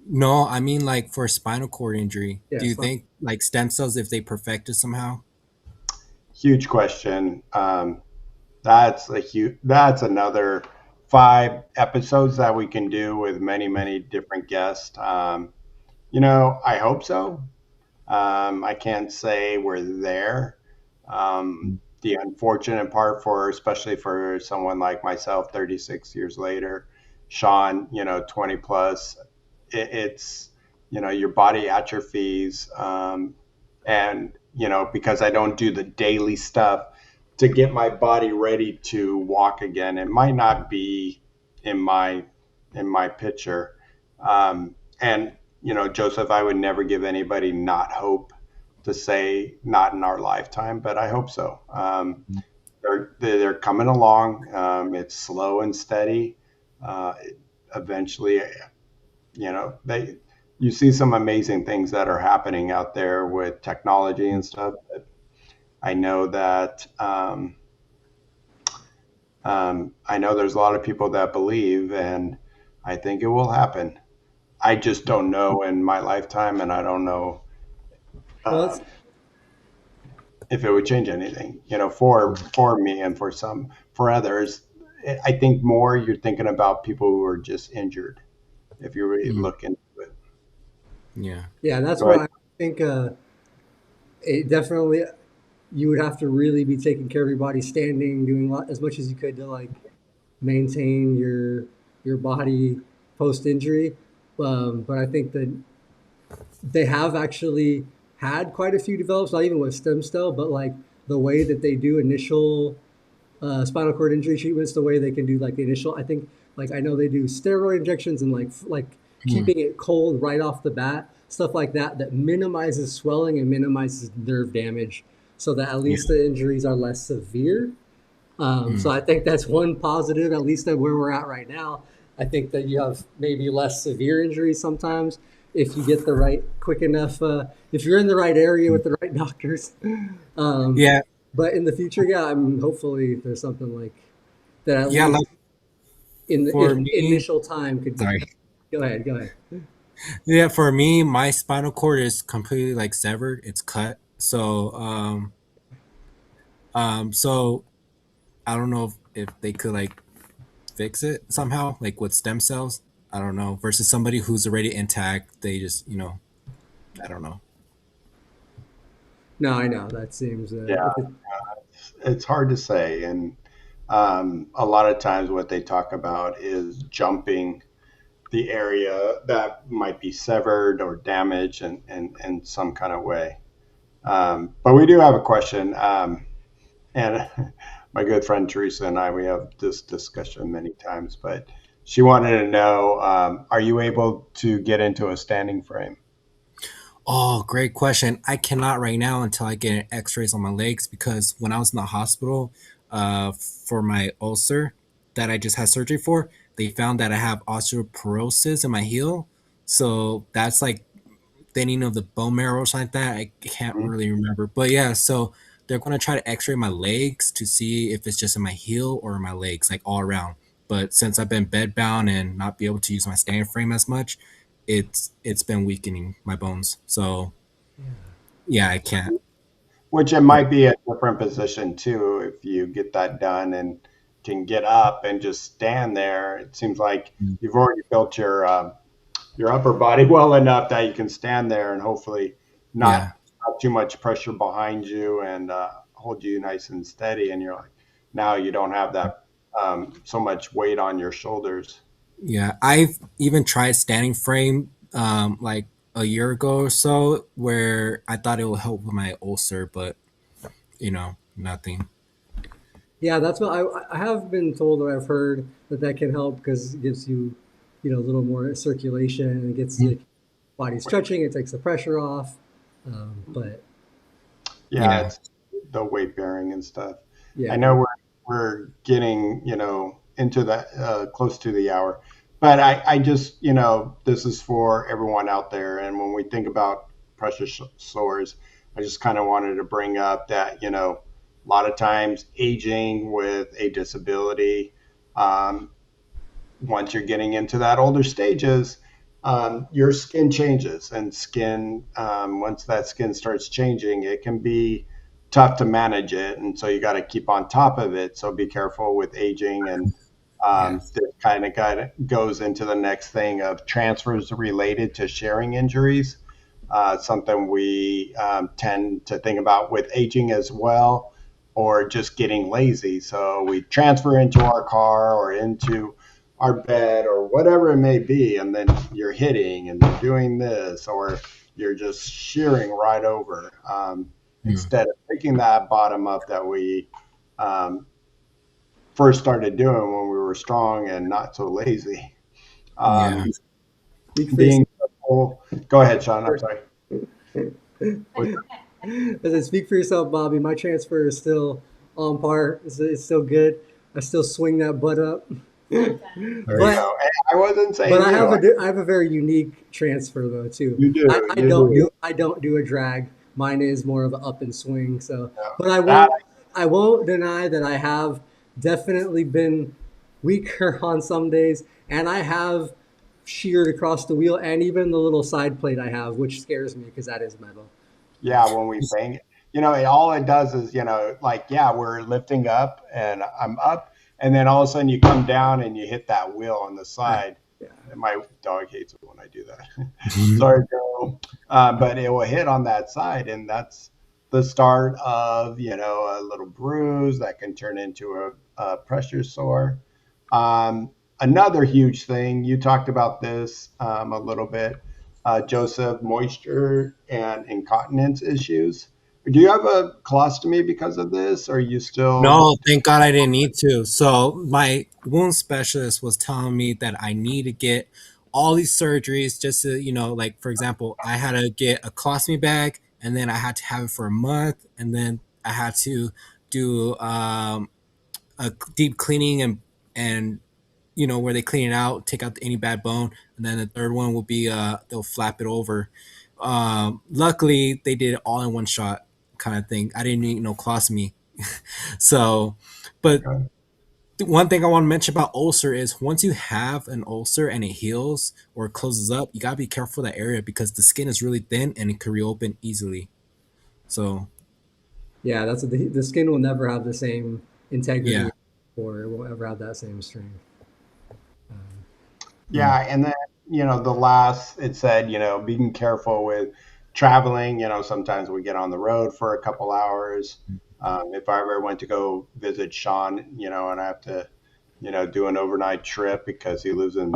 no, I mean, like, for spinal cord injury. Do you Yes. think, like, stem cells, if they perfect it somehow? Huge question. That's another 5 episodes that we can do with many, many different guests. I hope so. I can't say we're there. Mm, The unfortunate part for, especially for someone like myself, 36 years later, Sean, 20 plus, it's, your body atrophies. And, because I don't do the daily stuff to get my body ready to walk again, it might not be in my, in my picture. And Joseph, I would never give anybody not hope to say not in our lifetime, but I hope so. mm, They're coming along. It's slow and steady. Uh, Eventually, they you see some amazing things that are happening out there with technology mm, and stuff. But I know that I know there's a lot of people that believe, and I think it will happen. I just don't know in my lifetime, and I don't know Well, it's um, if it would change anything, for me and for others. I think more you're thinking about people who are just injured. If you really mm, look into it, yeah. yeah. That's go ahead. where I think it definitely you would have to really be taking care of your body, standing, doing as much as you could to like maintain your body post injury. But I think that they have actually had quite a few develops, not even with stem cell, but like the way that they do initial spinal cord injury treatments, the way they can do like the initial, I think, like I know they do steroid injections and like Mm, keeping it cold right off the bat, stuff like that, that minimizes swelling and minimizes nerve damage, so that at yeah. least the injuries are less severe. So Mm, I think that's one positive, at least at where we're at right now. I think that you have maybe less severe injuries sometimes if you get the right quick enough, if you're in the right area with the right doctors. Um, yeah. but in the future, yeah, I'm hopefully there's something like that at Yeah. least Like in the for me, initial time could. sorry. Go ahead, go ahead. Yeah, for me, my spinal cord is completely like severed. It's cut. So I don't know if they could like fix it somehow, like with stem cells. I don't know. Versus somebody who's already intact, they just, I don't know. No, I know that seems Yeah, if it, it's hard to say. And a lot of times, what they talk about is jumping the area that might be severed or damaged in some kind of way. But we do have a question. And my good friend Teresa and I, we have this discussion many times, but she wanted to know, are you able to get into a standing frame? Oh, great question. I cannot right now until I get X-rays on my legs because when I was in the hospital, for my ulcer that I just had surgery for, they found that I have osteoporosis in my heel. So that's like thinning of the bone marrow or something like that. I can't Mhm. really remember, but yeah. So they're gonna try to X-ray my legs to see if it's just in my heel or my legs, like all around. But since I've been bedbound and not be able to use my standing frame as much, it's been weakening my bones. So yeah, I can't. Which it might be a different position too if you get that done and can get up and just stand there. It seems like you've already built your upper body well enough that you can stand there and hopefully Yeah, not too much pressure behind you and hold you nice and steady. And you're like, now you don't have that so much weight on your shoulders. yeah. I've even tried standing frame like a year ago or so, where I thought it would help with my ulcer, but nothing. yeah, that's what I have been told, or I've heard that that can help because it gives you, a little more circulation and it gets the body stretching. It takes the pressure off. But Yeah, Yeah. it's the weight bearing and stuff. I yeah, know we're getting into the close to the hour, but I just this is for everyone out there. And when we think about pressure sores, I just kind of wanted to bring up that a lot of times aging with a disability, um, once you're getting into that older stages, your skin changes, and once that skin starts changing, it can be tough to manage it, and so you got to keep on top of it. So be careful with aging, and Yes. this kind of goes into the next thing of transfers related to sharing injuries. Something we tend to think about with aging as well, or just getting lazy. So we transfer into our car or into our bed or whatever it may be, and then you're hitting and you're doing this, or you're just shearing right over, Mm. instead of picking that bottom up that we um, first started doing when we were strong and not so lazy. Yeah. Um, speak for yourself. being careful. Go ahead, Sean. I'm sorry. As I speak for yourself, Bobby, my transfer is still on par. It's still good. I still swing that butt up. There you but go. Hey, I wasn't but saying you. I have a very unique transfer though too. You do. You do. I don't do a drag. Mine is more of an up and swing. So, but That I won't deny that I have definitely been weaker on some days, and I have sheared across the wheel and even the little side plate I have, which scares me because that is metal. Yeah, when we bang it, all it does is, like, yeah, we're lifting up and I'm up, and then all of a sudden you come down and you hit that wheel on the Ah, side. yeah. And my dog hates it when I do that. Sorry, girl. But it will hit on that side, and that's the start of, a little bruise that can turn into a pressure sore. Another huge thing, you talked about this a little bit, Joseph, moisture and incontinence issues. Do you have a colostomy because of this? Or are you still? No, thank God I didn't need to. So my wound specialist was telling me that I need to get all these surgeries just to, like for example, I had to get a colostomy bag, and then I had to have it for a month, and then I had to do a deep cleaning, and where they clean it out, take out any bad bone, and then the third one will be they'll flap it over. Luckily, they did it all in one shot, kind of thing. I didn't need no colostomy. So, but Okay. one thing I want to mention about ulcer is once you have an ulcer and it heals or it closes up, you gotta be careful that area because the skin is really thin and it can reopen easily. So Yeah, that's the skin will never have the same yeah. integrity, or it won't ever have that same strength. Um, Mm, Yeah, and then the last it said being careful with traveling. Sometimes we get on the road for a couple hours. If I ever went to go visit Sean, and I have to do an overnight trip because he lives in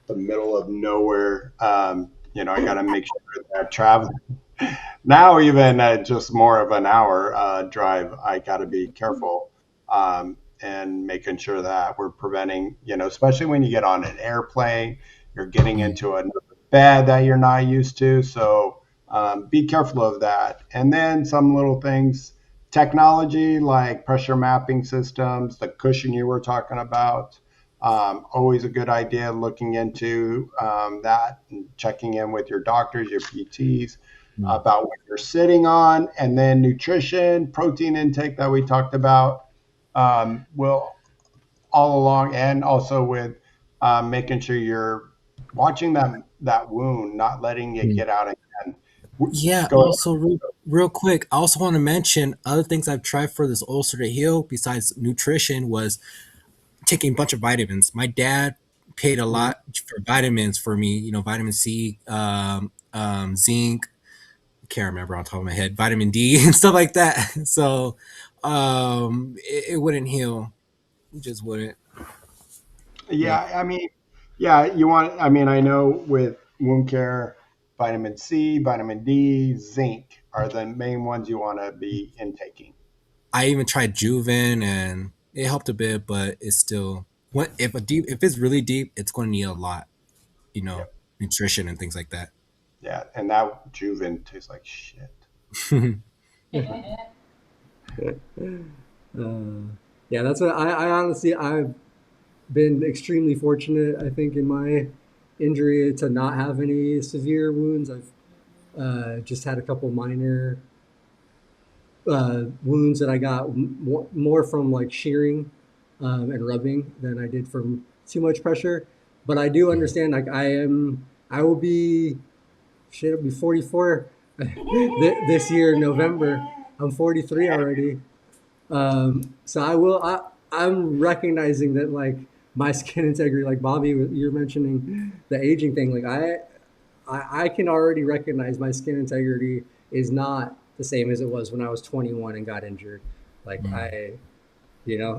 the middle of nowhere. I got to make sure that traveling now, even just more of an hour drive, I got to be careful and making sure that we're preventing, especially when you get on an airplane, you're getting mm, into another bed that you're not used to. So be careful of that. And then some little things, technology like pressure mapping systems, the cushion you were talking about. Always a good idea looking into that and checking in with your doctors, your PTs mm, about what you're sitting on, and then nutrition, protein intake that we talked about will all along, and also with making sure you're watching that wound, not letting it mm. get out again. Yeah, Go ahead. also real quick, I also want to mention other things I've tried for this ulcer to heal besides nutrition was taking a bunch of vitamins. My dad paid a mm. lot for vitamins for me, vitamin C, zinc, can't remember on top of my head, vitamin D and stuff like that. So it wouldn't heal. It just wouldn't. But Yeah, I mean, yeah, you want. I mean, I know with wound care, vitamin C, vitamin D, zinc are the main ones you want to be intaking. I even tried Juven and it helped a bit, but it's still what if it's really deep, it's going to need a lot, you know, Yep. nutrition and things like that. Yeah, and that Juven tastes like shit. Uh, yeah, that's what I honestly I've been extremely fortunate. I think in my injury to not have any severe wounds. I've just had a couple minor wounds that I got more from like shearing and rubbing than I did from too much pressure. But I do understand. Like I will be shit. I'll be 44 this year in November. I'm 43 already. So I will. I'm recognizing that like my skin integrity, like Bobby, you're mentioning the aging thing. Like I can already recognize my skin integrity is not the same as it was when I was 21 and got injured. Like Mm.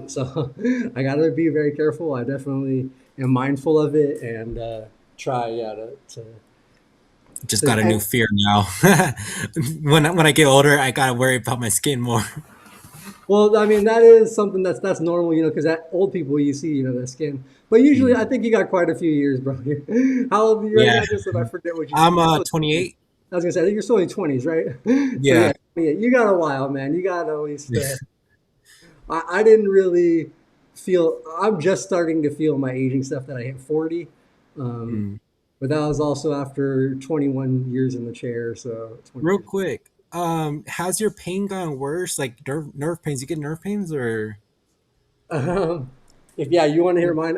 so I got to be very careful. I definitely am mindful of it and try, yeah, Just to got a and new fear now. When I get older, I gotta worry about my skin more. well, I mean, that is something that's normal, because at old people you see, their skin. But usually, I Mm. think you got quite a few years, bro. How old are you right Yeah, now? Just so I forget what you said. I'm You're still 28. I was gonna say, I think you're still in your 20s, right? So Yeah. yeah, you got a while, man. You got at least. I didn't really feel. I'm just starting to feel my aging stuff that I hit 40. Um, Mm. but that was also after 21 years in the chair, so 20 Real years. quick, has your pain gotten worse? Like nerve pains? You get nerve pains or? Um, if yeah, you want to hear mine,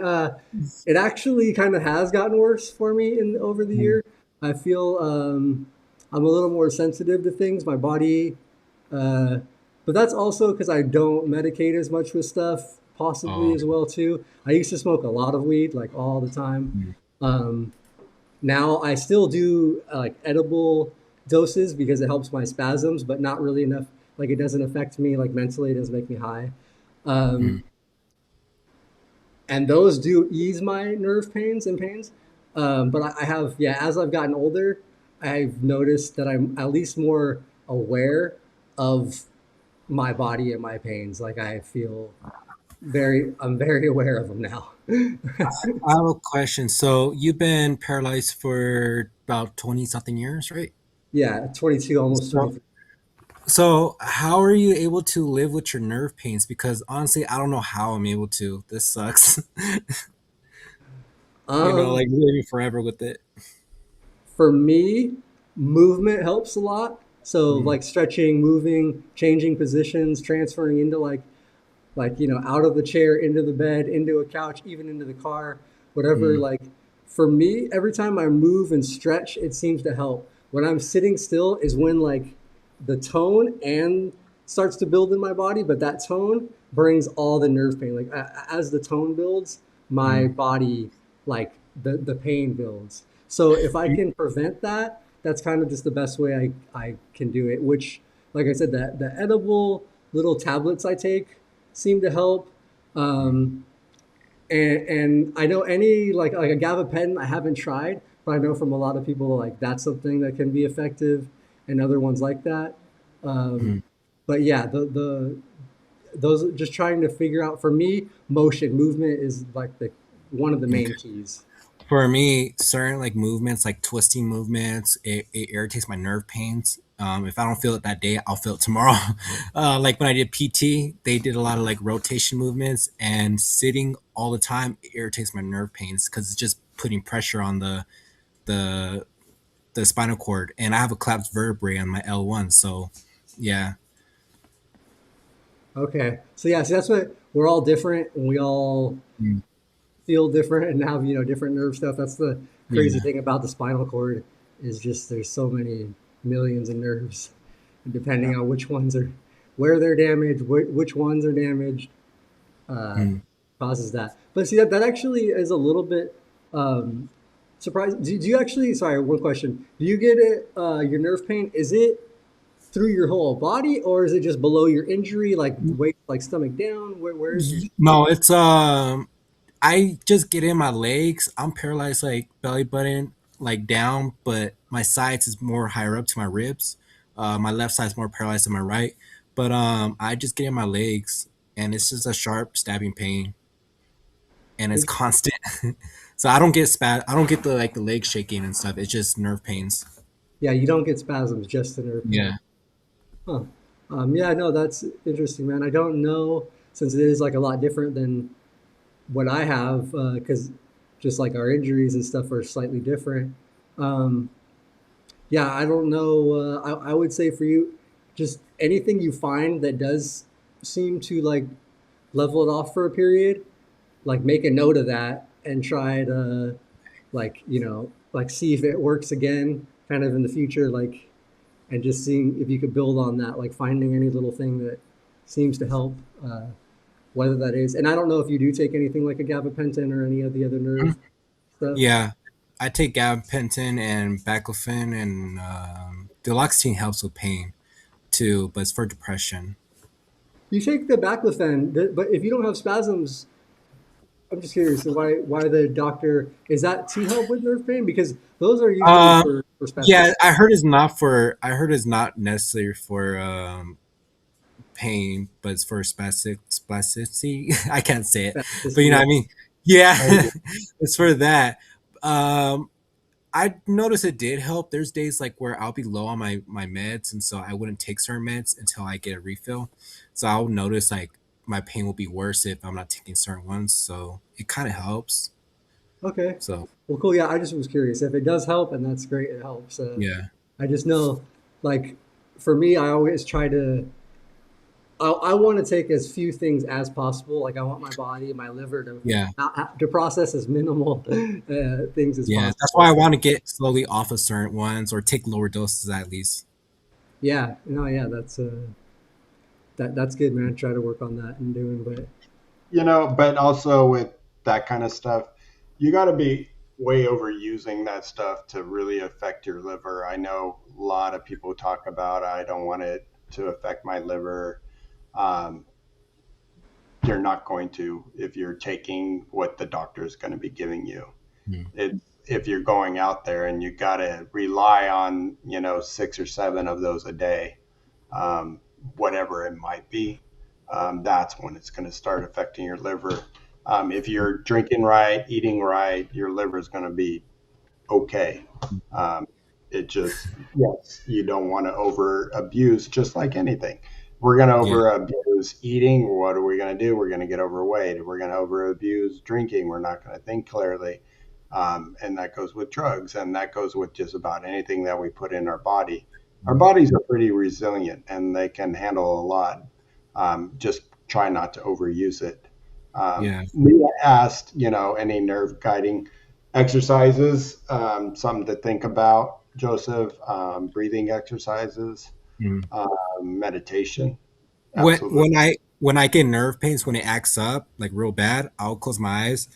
it actually kind of has gotten worse for me in over the Mm. year. I feel I'm a little more sensitive to things. My body, uh, but that's also because I don't medicate as much with stuff, possibly Oh. as well too. I used to smoke a lot of weed, like all the time. Mm. Um, Now I still do like edible doses because it helps my spasms, but not really enough. Like it doesn't affect me like mentally. It doesn't make me high. Mm. Um, and those do ease my nerve pains and pains. But I have, yeah, as I've gotten older, I've noticed that I'm at least more aware of my body and my pains. Like I feel I'm very aware of them now. I have a question. So you've been paralyzed for about 20 something years, right? Yeah, 22, almost So 23. so how are you able to live with your nerve pains? Because honestly, I don't know how I'm able to. This sucks. Um, Like living forever with it. for me, movement helps a lot. So Mm, like stretching, moving, changing positions, transferring into out of the chair into the bed, into a couch, even into the car, whatever. mm, Like for me, every time I move and stretch, it seems to help. When I'm sitting still is when like the tone and starts to build in my body, but that tone brings all the nerve pain. Like as the tone builds, my mm. body like the pain builds. So if I can prevent that, that's kind of just the best way I can do it. Which, like I said, that the edible little tablets I take seem to help. Um, and I know any like a gabapentin I haven't tried, but I know from a lot of people like that's something that can be effective, and other ones like that. Um, Mm. but yeah, the those just trying to figure out for me, movement is like the one of the main Okay. keys. For me, certain like movements, like twisting movements, it irritates my nerve pains. If I don't feel it that day, I'll feel it tomorrow. Like when I did PT, they did a lot of like rotation movements, and sitting all the time it irritates my nerve pains because it's just putting pressure on the the spinal cord, and I have a collapsed vertebrae on my L1. So, yeah. Okay, so yeah, so that's what we're all different, and we all Mm. feel different and have different nerve stuff. That's the crazy Yeah. thing about the spinal cord is just there's so many millions of nerves, and depending on which ones are where they're damaged, which ones are damaged, uh, Mm. causes that. But see that actually is a little bit um, surprising. Do you actually? Sorry, one question. Do you get it? Your nerve pain is it through your whole body, or is it just below your injury, like weight, like stomach down? Where is your? No, it's I just get in my legs. I'm paralyzed like belly button like down, but my sides is more higher up to my ribs. My left side's more paralyzed than my right. But I just get in my legs, and it's just a sharp stabbing pain, and it's constant. So I don't get the like the leg shaking and stuff. It's just nerve pains. Yeah, you don't get spasms, just the nerve pain. Yeah. Huh. Yeah, no, that's interesting, man. I don't know since it is like a lot different than what I have, because just like our injuries and stuff are slightly different. Um, yeah, I don't know. I would say for you, just anything you find that does seem to like level it off for a period, like make a note of that and try to like like see if it works again, kind of in the future, like and just seeing if you could build on that, like finding any little thing that seems to help, whether that is. And I don't know if you do take anything like a gabapentin or any of the other nerve Mhm. stuff. Yeah. I take gabapentin and baclofen, and duloxetine helps with pain too, but it's for depression. You take the baclofen, but if you don't have spasms, I'm just curious why the doctor is that to help with nerve pain because those are usually Um, for yeah, spasticity. I heard it's not necessary for pain, but it's for spasticity. I can't say it, but you Spasticity, know yeah. what I mean. Yeah, I do. it's for that. Um, I noticed it did help. There's days like where I'll be low on my meds, and so I wouldn't take certain meds until I get a refill. So I'll notice like my pain will be worse if I'm not taking certain ones. So it kind of helps. Okay. So Well, cool. Yeah, I just was curious if it does help, and that's great. It helps. yeah, I just know, like, for me, I always try to. I want to take as few things as possible. Like, I want my body, my liver to yeah. not have, to process as minimal things as Yeah, that's possible. why I So, want to get slowly off of certain ones or take lower doses at least. yeah, no, yeah, that's good, man. Try to work on that and doing, but But also with that kind of stuff, you got to be way overusing that stuff to really affect your liver. I know a lot of people talk about I don't want it to affect my liver. Um, you're not going to if you're taking what the doctor is going to be giving you. Mm. If you're going out there and you got to rely on 6 or 7 of those a day, um, whatever it might be, that's when it's going to start affecting your liver. If you're drinking right, eating right, your liver is going to be okay. Um, it just, yes, you don't want to over abuse, just like anything. We're going to Yeah. over abuse eating. What are we going to do? We're going to get overweight. If we're going to over abuse drinking, we're not going to think clearly. And that goes with drugs, and that goes with just about anything that we put in our body. Our bodies are pretty resilient and they can handle a lot. Just try not to overuse it. Yeah. Leah asked, any nerve guiding exercises, something to think about, Joseph. Breathing exercises, Mm. meditation. when Absolutely. when I when I get nerve pains when it acts up like real bad, I'll close my eyes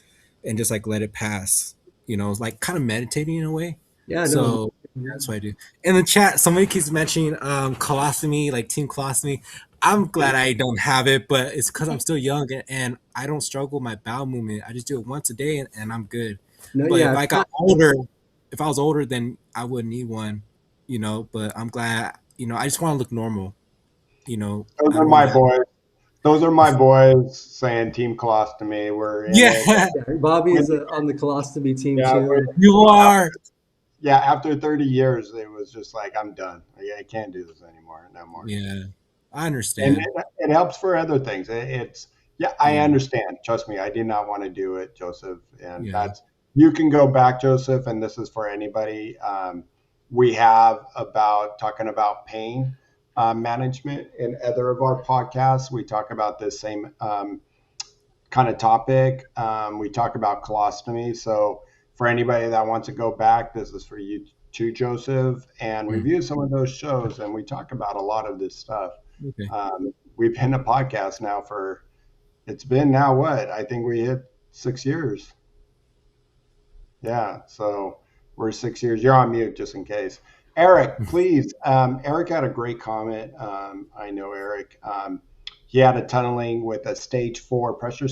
and just like let it pass. Like kind of meditating in a way. Yeah, no. So that's what I do. In the chat, somebody keeps mentioning colostomy, like team colostomy. I'm glad I don't have it, but it's because I'm still young and I don't struggle with my bowel movement. I just do it once a day and I'm good. No, But yeah, it's not. if I was older, then I would need one. But I'm glad. I just want to look normal. Those I are don't want my to have. boys. Those are my boys saying team colostomy. We're in it. Yeah, Yeah, Bobby When, is on the colostomy team yeah, too. you are. yeah. After 30 years, it was just like I'm done. I can't do this anymore. No more. Yeah, I And understand. it helps for other things. It's yeah, I Yeah, understand. Trust me, I did not want to do it, Joseph. And yeah. that's you can go back, Joseph, and this is for anybody. We have about talking about pain management in other of our podcasts. We talk about this same kind of topic. We talk about colostomy. So for anybody that wants to go back, this is for you too, Joseph, and Mm, review some of those shows. And we talk about a lot of this stuff. okay. We've been a podcast now for it's been now what I think we hit 6 years. Yeah, so we're 6 years. You're on mute just in case. Eric, please. Eric had a great comment. I know Eric. He had a tunneling with a stage 4 pressure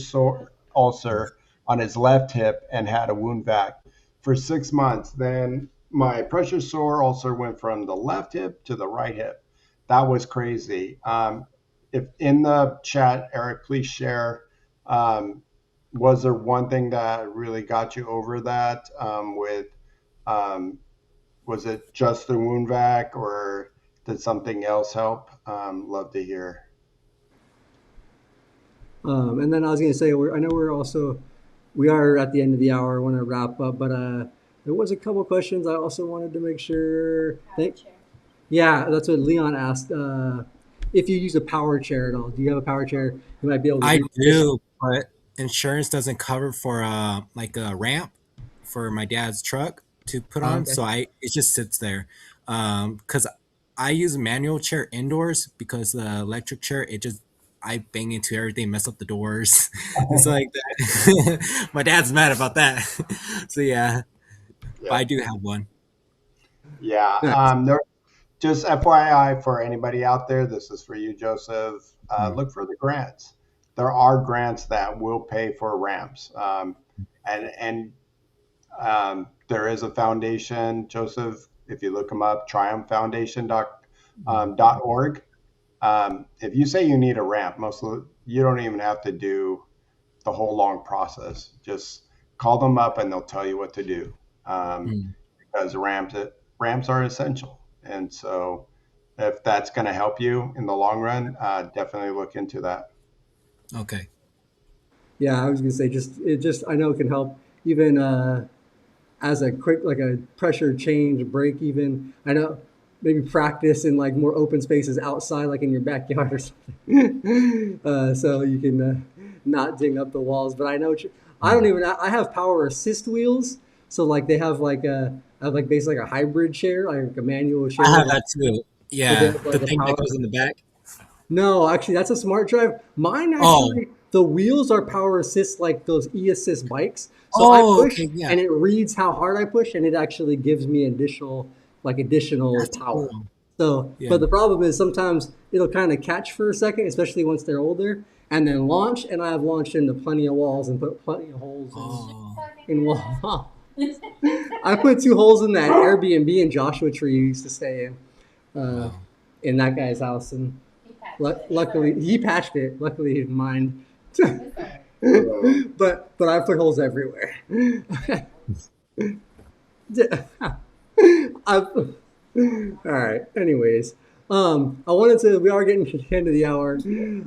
ulcer on his left hip and had a wound vac for 6 months. Then my pressure sore ulcer went from the left hip to the right hip. That was crazy. If in the chat, Eric, please share. Um, was there one thing that really got you over that with um, was it just the wound vac or did something else help? Love to hear. And then I was gonna say, I know we are at the end of the hour. I want to wrap up, but there was a couple questions I also wanted to make sure. Yeah, that's what Leon asked. If you use a power chair at all, do you have a power chair? You might be able to I reposition. do, but insurance doesn't cover for like a ramp for my dad's truck to put on, Okay. so I it just sits there. Because I use a manual chair indoors because the electric chair I bang into everything, mess up the doors, and so like that. My dad's mad about that. So yeah, but Yeah, I do have one. yeah. Nice. Just FYI for anybody out there, this is for you, Joseph. Mm, Look for the grants. There are grants that will pay for ramps, and there is a foundation, Joseph. If you look them up, triumphfoundation.org. If you say you need a ramp, you don't even have to do the whole long process. Just call them up and they'll tell you what to do. Um, mm, because ramps are essential, and so if that's going to help you in the long run, definitely look into that. okay. Yeah, I was gonna say I know it can help even as a quick like a pressure change break even. I know maybe practice in like more open spaces outside, like in your backyard or something, so you can not ding up the walls. But I know I don't Mm. even I have power assist wheels, so like they have like I have like basically like a hybrid chair, like a manual I chair, have that too. but they Yeah, have the like a thing that power. goes in the back. No, actually, that's a smart drive. Mine Oh, actually, the wheels are power assist, like those e-assist bikes. So I oh, push, okay, yeah, and it reads how hard I push, and it actually gives me additional that's power. cool. So, Yeah. but the problem is sometimes it'll kind of catch for a second, especially once they're older, and then launch. And I've launched into plenty of walls and put plenty of holes Oh, in walls. I put two holes in that Airbnb in Joshua Tree you used to stay in. Uh, wow. in that guy's house, and luckily he patched it. Luckily he didn't mind. But I put holes everywhere. I, all right. Anyways, I wanted to. We are getting to the end of the hour.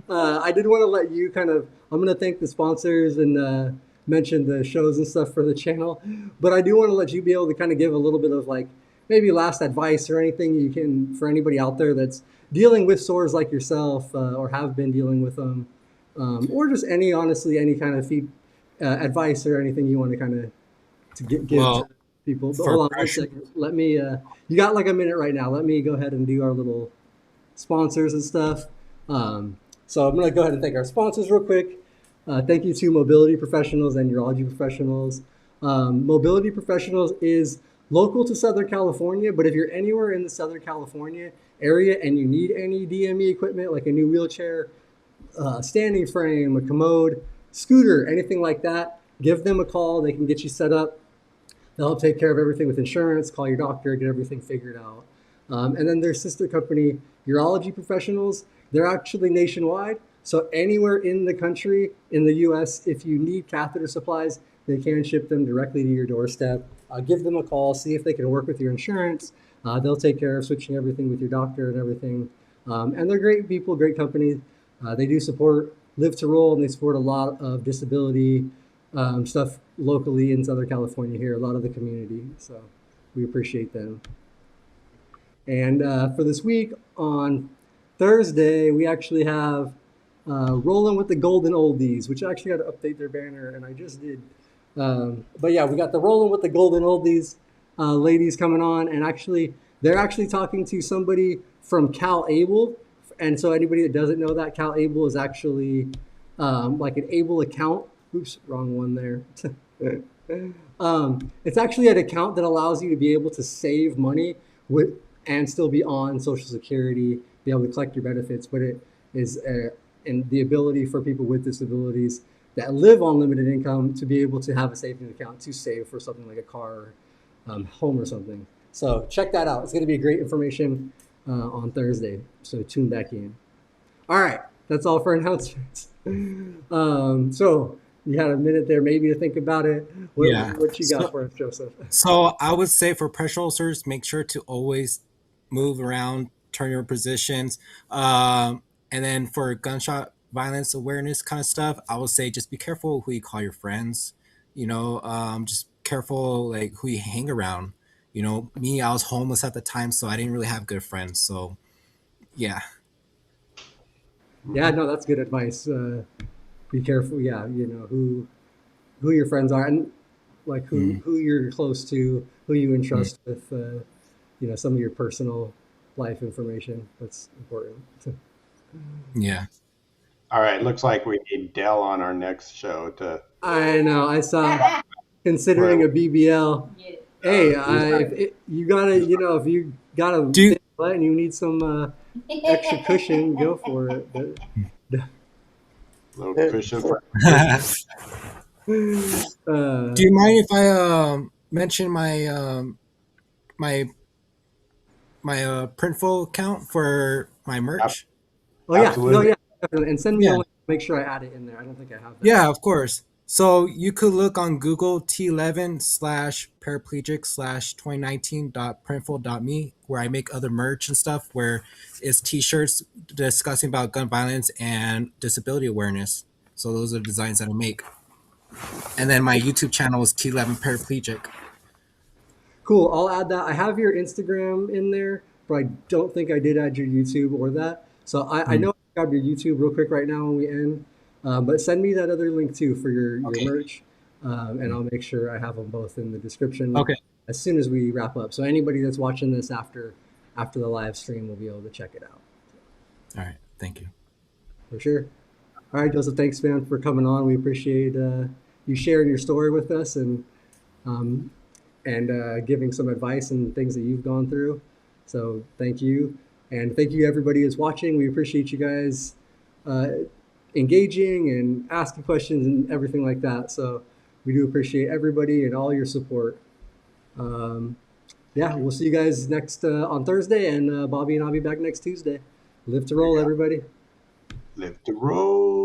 I did want to let you kind of. I'm going to thank the sponsors and mention the shows and stuff for the channel, but I do want to let you be able to kind of give a little bit of like maybe last advice or anything you can for anybody out there that's dealing with sores like yourself or have been dealing with them, or just any honestly any kind of advice or anything you want to kind of give to Well, people. But for hold on one pressure, second. Let me. You got like a minute right now. Let me go ahead and do our little sponsors and stuff. So I'm going to go ahead and thank our sponsors real quick. Thank you to Mobility Professionals and Urology Professionals. Mobility Professionals is local to Southern California, but if you're anywhere in the Southern California area and you need any DME equipment, like a new wheelchair, standing frame, a commode, scooter, anything like that, give them a call. They can get you set up. They'll help take care of everything with insurance, call your doctor, get everything figured out. And then their sister company, Urology Professionals, they're actually nationwide. So anywhere in the country, in the US, if you need catheter supplies, they can ship them directly to your doorstep. Give them a call, see if they can work with your insurance. They'll take care of switching everything with your doctor and everything. And they're great people, great company. They do support Live to Roll, and they support a lot of disability stuff locally in Southern California here, a lot of the community. So we appreciate them. And for this week on Thursday, we actually have Rolling with the Golden Oldies, which I actually had to update their banner, and I just did. But yeah, we got the Rolling with the Golden Oldies ladies coming on, and actually, they're actually talking to somebody from Cal Able. And so anybody that doesn't know that, Cal Able is actually like an Able account. Oops, wrong one there. It's actually an account that allows you to be able to save money with and still be on Social Security, be able to collect your benefits. But it is and the ability for people with disabilities that live on limited income to be able to have a savings account to save for something like a car, or, home, or something. So check that out. It's going to be great information on Thursday. So tune back in. All right, that's all for announcements. So you had a minute there maybe to think about it. yeah. What you got So, for us, Joseph? so I would say for pressure ulcers, make sure to always move around, turn your positions. And then for gunshot violence awareness kind of stuff, I would say just be careful who you call your friends. Just careful like who you hang around. Me, I was homeless at the time, so I didn't really have good friends. So yeah. Yeah, no, that's good advice. Be careful. Yeah, you know who your friends are, and like Mm, who you're close to, who you entrust with. Some of your personal life information. That's important. yeah. All right, looks like we need Dell on our next show to. I know. I saw. Considering Well, a BBL, hey, he's you gotta, if you got a Do thin butt and you need some extra cushion, go for it. But, a little cushion for. Do you mind if I mention my my Printful account for my Ab- merch? oh yeah, no, Absolutely. yeah, definitely. And send me a Yeah, link. Make sure I add it in there. I don't think I have that. yeah, of course. So you could look on Google T11 slash paraplegic slash 2019.printful.me, where I make other merch and stuff, where it's t-shirts discussing about gun violence and disability awareness. So those are the designs that I make. And then my YouTube channel is T11 paraplegic. Cool. I'll add that. I have your Instagram in there, but I don't think I did add your YouTube or that. So I Mm, know I got your YouTube real quick right now when we end. But send me that other link too for your okay. merch, and Mm, I'll make sure I have them both in the description okay. as soon as we wrap up. So anybody that's watching this after the live stream will be able to check it out All right. Thank you. for sure. All right, Joseph. Thanks, man, for coming on. We appreciate you sharing your story with us um, and giving some advice and things that you've gone through. So thank you. And thank you, everybody who's watching. We appreciate you guys uh, engaging and asking questions and everything like that. So we do appreciate everybody and all your support. Um, yeah, we'll see you guys next on Thursday, and Bobby and I'll be back next Tuesday. Live to There you roll, go. everybody. Live to roll.